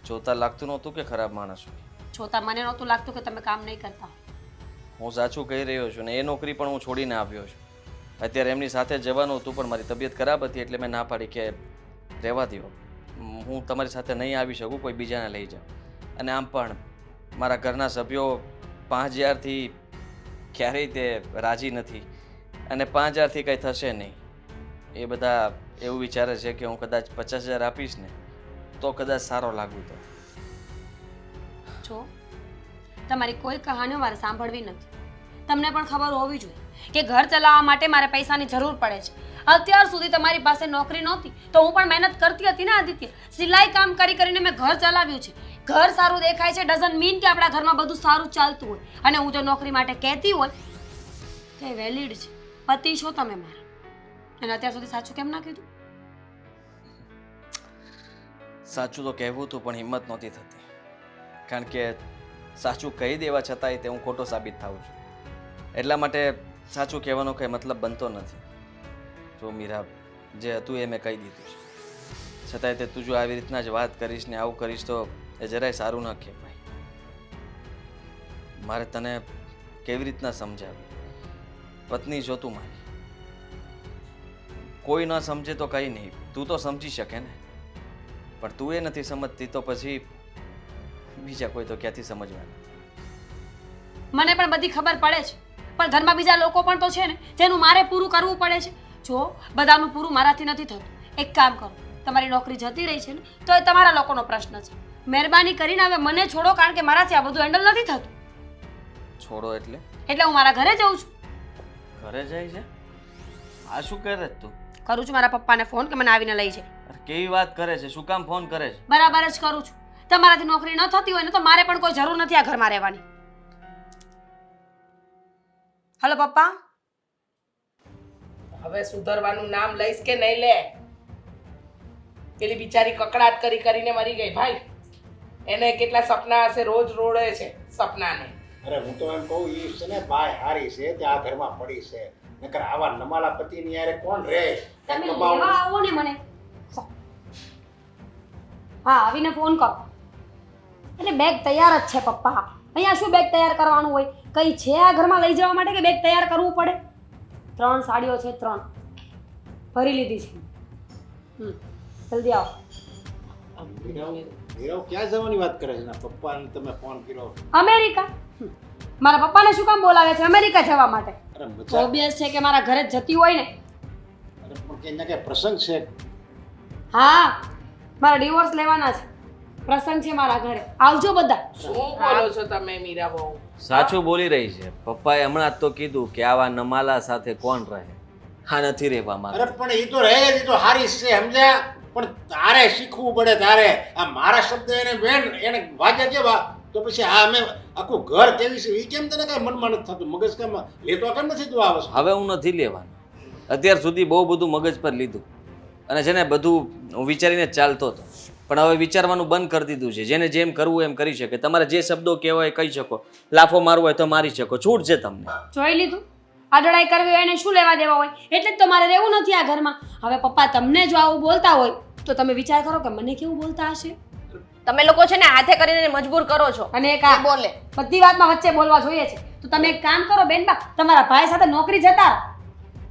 જોતા લાગતું નહોતું કે ખરાબ માણસ હોય. જોતા મને નહોતું લાગતું કે તમે કામ નહીં કરતા. હું સાચું કહી રહ્યો છું ને એ નોકરી પણ હું છોડીને આવ્યો છું. અત્યારે એમની સાથે જવાનું હતું પણ મારી તબિયત ખરાબ હતી એટલે મેં ના પાડી કે રહેવા દો, હું તમારી સાથે નહીં આવી શકું, કોઈ બીજાને લઈ જાઉં. અને આમ પણ મારા ઘરના સભ્યો 5000થી ક્યારેય તે રાજી નથી અને 5000થી કંઈ થશે નહીં. એ બધા એવું વિચારે છે કે હું કદાચ 50000 આપીશ ને તો કદાચ સારો લાગુ. તો જો તમારી કોઈ કહાનીઓ મારે સાંભળવી નથી. તમને પણ ખબર હોવી જોઈએ કે ઘર ચલાવવા માટે મારે પૈસાની જરૂર પડે છે. અત્યાર સુધી તમારી પાસે નોકરી નહોતી તો હું પણ મહેનત કરતી હતી ને આદિત્ય. સિલાઈ કામ કરી કરીને મેં ઘર ચલાવ્યું છે. ઘર સારું દેખાય છે ડઝન્ટ મીન કે આપણા ઘરમાં બધું સારું ચાલતું હોય. અને હું જો નોકરી માટે કહેતી હોય તો એ વેલિડ છે. પતિ છો તમે મારા, અને અત્યાર સુધી સાચું કેમ ના કીધું? સાચું તો કહેવું હતું પણ હિંમત નહોતી થતી, કારણ કે સાચું કહી દેવા છતાંય તે હું ખોટો સાબિત થાઉં છું. એટલા માટે સાચું કહેવાનો કંઈ મતલબ બનતો નથી. જો મીરા, જે હતું એ મેં કહી દીધું છે, છતાંય તે તું જો આવી રીતના જ વાત કરીશ ને આવું કરીશ તો એ જરાય સારું ન કહેવાય. મારે તને કેવી રીતના સમજાવી? પત્ની જો તું મારી, કોઈ ન સમજે તો કંઈ નહીં, તું તો સમજી શકે ને, પણ તું એ નથી સમજતી તો પછી બીજા કોઈ તો ક્યાંથી સમજવાના? મને પણ બધી ખબર પડે છે, પણ ઘરમાં બીજા લોકો પણ તો છે ને જેનું મારે પૂરું કરવું પડે છે. જો બધાનું પૂરું મારાથી નથી થતું. એક કામ કરો, તમારી નોકરી જતી રહી છે ને તો એ તમારા લોકોનો પ્રશ્ન છે. મહેરબાની કરીને હવે મને છોડો, કારણ કે મારાથી આ બધું હેન્ડલ નથી થતું. છોડો એટલે? એટલે હું મારા ઘરે જઉં છું. ઘરે જાય છે? આ શું કરે છે તું? કરું છું મારા પપ્પાને ફોન કે મને આવીને લઈ જાય. અરે કેવી વાત કરે છે? શું કામ ફોન કરે છે? બરાબર જ કરું છું. તમારાથી નોકરી ન થતી હોય ને તો મારે પણ કોઈ જરૂર નથી આ ઘરમાં રહેવાની. હલો પપ્પા. હવે સુધરવાનું નામ લઈશ કે નહીં લે? પેલી બિચારી કકડાટ કરી કરીને મરી ગઈ ભાઈ. એને કેટલા સપના હશે, રોજ રોડે છે સપનાને. અરે હું તો એમ કહું એ છે ને બાય હારી છે તે આ ઘરમાં પડી છે, નકર આવા નમાલા પતિની યારે કોણ રહે? તમે લેવા આવો ને મને. હા, આવીને ફોન કરો. એટલે બેગ તૈયાર જ છે પપ્પા. અહીંયા શું બેગ તૈયાર કરવાનું હોય? કઈ છે આ ઘરમાં લઈ જવા માટે કે બેગ તૈયાર કરવું પડે? 3 સાડીઓ છે, 3 ભરી લીધી છે. જલ્દી આવો. હીરો ક્યાં જવાની વાત કરે છે? પપ્પાને તમે ફોન કર્યો? અમેરિકા. મારા પપ્પાને શું કામ બોલાવે છે અમેરિકા જવા માટે? અરે મજા. ઓબ્વિયસ છે કે મારા ઘરે જ જતી હોય ને. અરે પણ કે કે પ્રસંગ છે. હા, મારા ડિવોર્સ લેવાના છે, પ્રસંગ છે મારા ઘરે, આવજો બધા. શું બોલો છો તમે મીરા બહુ? સાચું બોલી રહી છે. પપ્પાએ હમણાં જ તો કીધું કે આવા નમાલા સાથે કોણ રહે? હા, નથી રહેવા માંગતા. અરે પણ એ તો રહે જ, એ તો હારી છે સમજ્યા, પણ તારે શીખવું પડે. તારે આ મારા શબ્દ એને વેણ એને વાગ્યા કેવા તો પછી આ અમે આખું ઘર કેવી છે એ કેમ તને કઈ મનમાં નથી થતું? મગજ કેમ લેતો કેમ નથી તું આ વસ્તુ? હવે હું નથી લેવાનો. અત્યાર સુધી બહુ બધું મગજ પર લીધું અને જેને બધું હું વિચારીને જ ચાલતો હતો, પણ હવે વિચારવાનું બંધ કરી દીધું છે. જેને જેમ કરવું એમ કરી શકે. તમારે જે શબ્દો કહેવા હોય કહી શકો, લાફો મારવો હોય તો મારી શકો, છૂટ છે તમને. જોઈ લીધું? આ લડાઈ કરવી હોય એને શું લેવા દેવા હોય? એટલે જ તો મારે રહેવું નથી આ ઘરમાં. હવે પપ્પા તમને જો આવું બોલતા હોય તો તમે વિચાર કરો કે મને કેવું બોલતા હશે. તમે લોકો છે ને હાથે કરીને મજબૂર કરો છો. અને એક આ બોલે બધી વાતમાં વચ્ચે બોલવા જોઈએ છે. તો તમે એક કામ કરો બેનબા, તમારા ભાઈ સાથે નોકરી જતા રહો.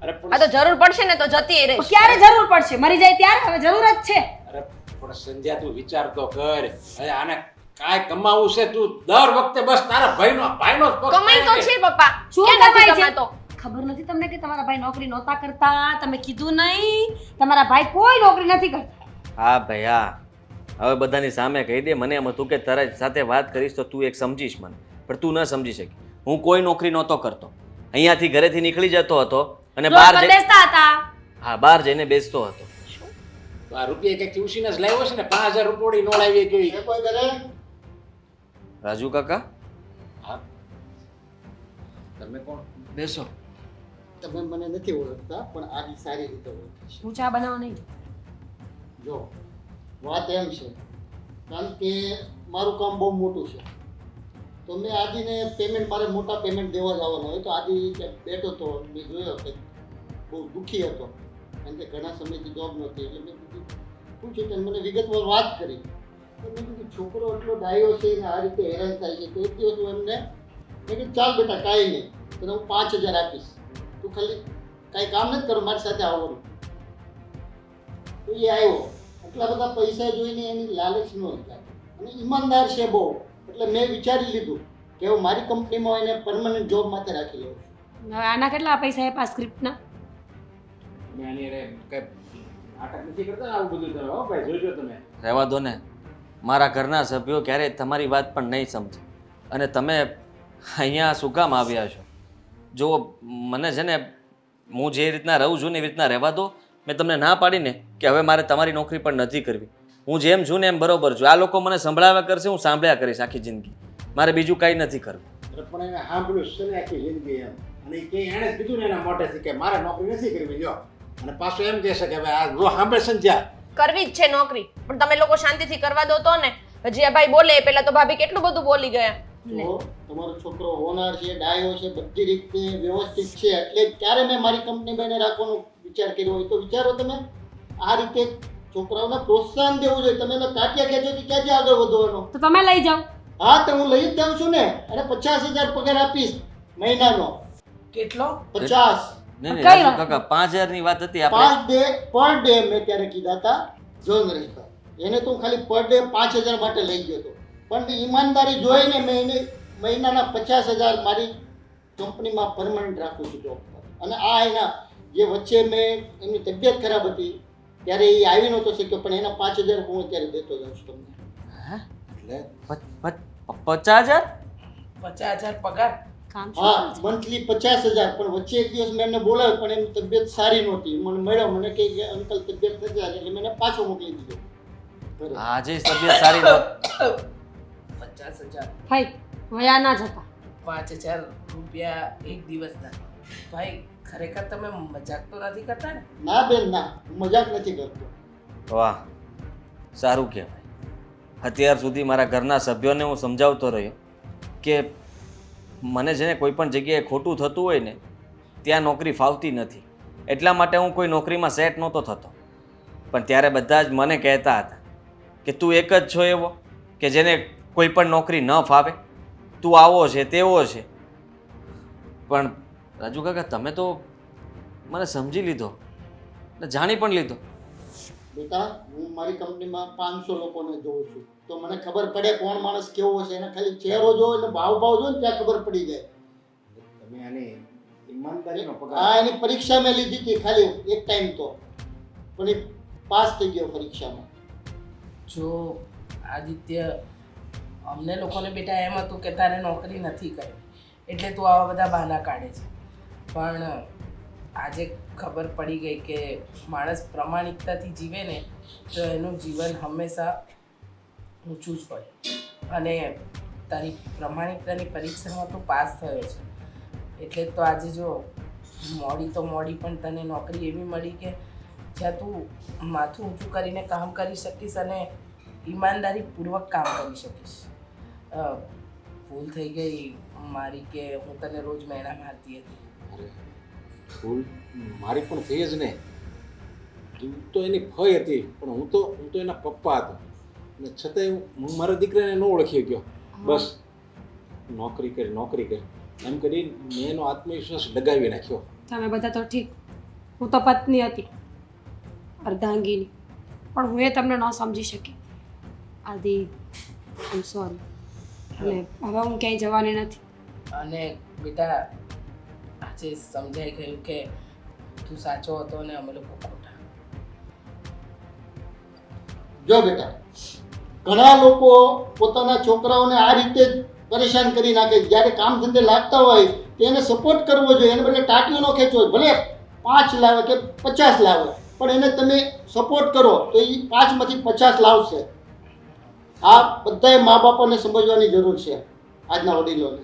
અરે આ પણ તો જરૂર પડશે ને તો જતી રહે. ક્યારે જરૂર પડશે? મરી જાય ત્યારે? હવે જરૂર જ છે. અરે પણ સંધ્યા તું વિચાર તો કર. હવે આને કાંઈ કમાવું છે તું દર વખતે બસ તારા ભાઈનો જ પક્ષ કમાઈ તો કરે છે પપ્પા. શું ક્યાં નથી કમાય છે? કમાતો? ખબર નથી તમને કે તમારા ભાઈ નોકરી નહોતા કરતા? તમે કીધું નહીં? તમારા ભાઈ કોઈ નોકરી નથી કરતા. હા ભાઈ હા, હવે બધાની સામે કહી દે. મને એમ હતું કે તારા સાથે વાત કરીશ તો તું એક સમજીશ મને, પણ તું ન સમજી શકી. હું કોઈ નોકરી નહોતો કરતો. અહીંયાથી ઘરેથી નીકળી જતો હતો અને રોજ બહાર પર બેસતા હતા. હા, બહાર જઈને બેસતો હતો. તો આ રૂપિયા કંઈક ટ્યુશને જ લાવ્યો છે ને 5000 રૂપિયા નો લાવી ગઈ. એ કોઈ ઘરે રાજુ કાકા, હા, તમે કોણ? બેસો. તમે મને નથી ઓળખતા પણ આજી સારી રીતે ઓળખીશ. હું ચા બનાવવા નહીં. જો વાત એમ છે, કારણ કે મારું કામ બહુ મોટું છે, તો મેં આદિને પેમેન્ટ, મારે મોટા પેમેન્ટ દેવા જવાના હોય તો આદિ બેઠો તો મેં જોયો કે બહુ દુઃખી હતો, કારણ કે ઘણા સમયથી જોબ નહોતી. એટલે મેં કીધું પૂછ્યું તો મને વિગતવાર વાત કરી. તો મેં કીધું છોકરો એટલો ડાયો છે ને આ રીતે હેરાન થાય છે. તો એક દિવસ હું એમને મેં કીધું ચાલ બેટા કાંઈ નહીં, તને હું 5000 આપીશ, તું ખાલી કાંઈ કામ નથી કરો, મારી સાથે આવવાનું. તો એ આવ્યો. એટલા બધા પૈસા જોઈને એની લાલચ ન હતી અને ઈમાનદાર છે બહુ. એટલે મેં વિચારી લીધું કે હું મારી કંપનીમાં એને પરમનન્ટ જોબ માટે રાખી લઉં છું. હવે આના કેટલા પૈસા આપ્યા સ્ક્રિપ્ટના? તમે આની અરે કઈ નાટક નથી કરતા આવું બધું તમે. હો ભાઈ, જોજો તમે. રહેવા દો ને. મારા ઘરના સભ્યો ક્યારેય તમારી વાત પણ નહીં સમજે. અને તમે અહીંયા શું કામ આવ્યા છો? જો મને છે ને, હું જે રીતના રહું છું ને એવી રીતના રહેવા દો. મેં તમને ના પાડીને કે હવે મારે તમારી નોકરી પણ નથી કરવી. હું જેમ છું ને એમ બરોબર છું. આ લોકો મને સંભળાવ્યા કરશે, હું સાંભળ્યા કરીશ આખી જિંદગી. મારે બીજું કાંઈ નથી કરવું. અરે પણ એને સાંભળ્યું છે ને આખી જિંદગી એમ. અને એ કે એણે જ કીધું ને એના મોઢેથી કે મારે નોકરી નથી કરવી. જો અને પાછું એમ કહેશે કે હવે આ જો સાંભળશે ને ત્યાં કરવી જ છે નોકરી, પણ તમે લોકો શાંતિથી કરવા દો તો ને. હજી આ ભાઈ બોલે પેલા તો ભાભી કેટલું બધું બોલી ગયા. તો તમારો છોકરો હોનાર છે, ડાયો છે, બધી રીતે વ્યવસ્થિત છે, એટલે ત્યારે મેં મારી કંપનીમાં એને રાખવાનો વિચાર કર્યો હોય. તો વિચારો તમે, આ રીતે છોકરાઓને પ્રોત્સાહન દેવું જોઈએ. તમે એને કાટ્યા ખેંચો તો ક્યાંથી આગળ વધવાનો? તો તમે લઈ જાઓ. હા, તો હું લઈ જ જાઉં છું ને. અને 50000 પગાર આપીશ મહિનાનો. કેટલો? 50. નહીં નહીં કઈ રાજુ વાત? કાકા, 5000 ની વાત હતી આપણે. પર ડે મેં ત્યારે કીધા હતા જો નરેશભાઈ. એને તો હું ખાલી પર ડે 5000 માટે લઈ ગયો હતો, પણ ઈમાનદારી જોઈને મેં એને મહિનાના 50000 મારી કંપનીમાં પરમનન્ટ રાખું છું જોબ પર. અને આ એના જે વચ્ચે મેં એમની તબિયત ખરાબ હતી ત્યારે એ આવી નહોતો શક્યો, પણ એના 5000 હું અત્યારે દેતો જાઉં છું તમને. એટલે 50,000? 50,000 પગાર? કામ હા, શું કરે છે? મંથલી 50000. પણ વચ્ચે એક દિવસ મેં એમને બોલાવ્યો પણ એમની તબિયત સારી નહોતી. મને મળ્યો, મને કહે કે અંકલ તબિયત નથી સારી, એટલે મેં એને પાછો મોકલી દીધો ઘરે. આજે તબિયત સારી નહોતી. 50,000. ભાઈ વયા ના જતા. 5,000 રૂપિયા એક દિવસના. ભાઈ ખરેખર તમે મજાક તો નથી કરતા ને? ના બેન ના, હું મજાક નથી કરતો. વાહ, સારું કહેવાય. અત્યાર સુધી મારા ઘરના સભ્યોને હું સમજાવતો રહ્યો કે મને છે ને કોઈ પણ જગ્યાએ ખોટું થતું હોય ને ત્યાં નોકરી ફાવતી નથી. એટલા માટે હું કોઈ નોકરીમાં સેટ નહોતો થતો. પણ ત્યારે બધા જ મને કહેતા હતા કે તું એક જ છો એવો કે જેને કોઈ પણ નોકરી ન ફાવે, તું આવો છે તેવો છે. પણ રાજુ કાકા, તમે તો મને સમજી લીધો ને જાણી પણ લીધો. બેટા, હું મારી કંપનીમાં 500 લોકોને જોઉં છું, તો મને ખબર પડે કોણ માણસ કેવો છે. એને ખાલી ચહેરો જોવો એટલે ભાવ જો ને ત્યાં ખબર પડી જાય. તમે આની ઈમાનદારીનો પગાર. હા, એની પરીક્ષા મેં લીધી હતી ખાલી એક ટાઈમ તો, પણ એ પાસ થઈ ગયો પરીક્ષામાં. જો આદિત્ય, અમને લોકોને બેટા એમ હતું કે તારે નોકરી નથી કરવી એટલે તું આવા બધા બહાના કાઢે છે. પણ આજે ખબર પડી ગઈ કે માણસ પ્રમાણિકતાથી જીવે ને તો એનું જીવન હંમેશા ઊંચું જ હોય. અને તારી પ્રમાણિકતાની પરીક્ષામાં તું પાસ થયો છે એટલે તો આજે જો મોડી તો મોડી પણ તને નોકરી એવી મળી કે જ્યાં તું માથું ઊંચું કરીને કામ કરી શકીશ અને ઈમાનદારીપૂર્વક કામ કરી શકીશ. ભૂલ થઈ ગઈ મારી કે હું તને રોજ મહેણા મારતી હતી. અરે ભૂલ મારી પણ થઈ જ ને. તું તો એની ફઈ હતી પણ હું તો એના પપ્પા હતો અને છતાંય હું મારા દીકરાને ન ઓળખી ગયો. બસ નોકરી કરી એમ કરી મેં એનો આત્મવિશ્વાસ ડગાવી નાખ્યો. તમે બધા તો ઠીક, હું તો પત્ની હતી અર્ધાંગીની, પણ હું એ તમને ન સમજી શકી. આદિ, આઈ સોરી. અને હવે હું ક્યાંય જવાની નથી. અને બેટા આજે સમજાઈ ગયું કે તું સાચો હતો અને અમે લોકો ખોટા. જો બેટા, ઘણા લોકો પોતાના છોકરાઓને આ રીતે જ પરેશાન કરી નાખે છે. જ્યારે કામ ધંધે લાગતા હોય તેને સપોર્ટ કરવો જોઈએ, એને બદલે ટાંટીઓ ન ખેંચવો જોઈએ. ભલે 5 લાવે કે 50 લાવે, પણ એને તમે સપોર્ટ કરો તો એ 5માંથી 50 લાવશે. આ બધાએ મા બાપોને સમજવાની જરૂર છે, આજના વડીલોને.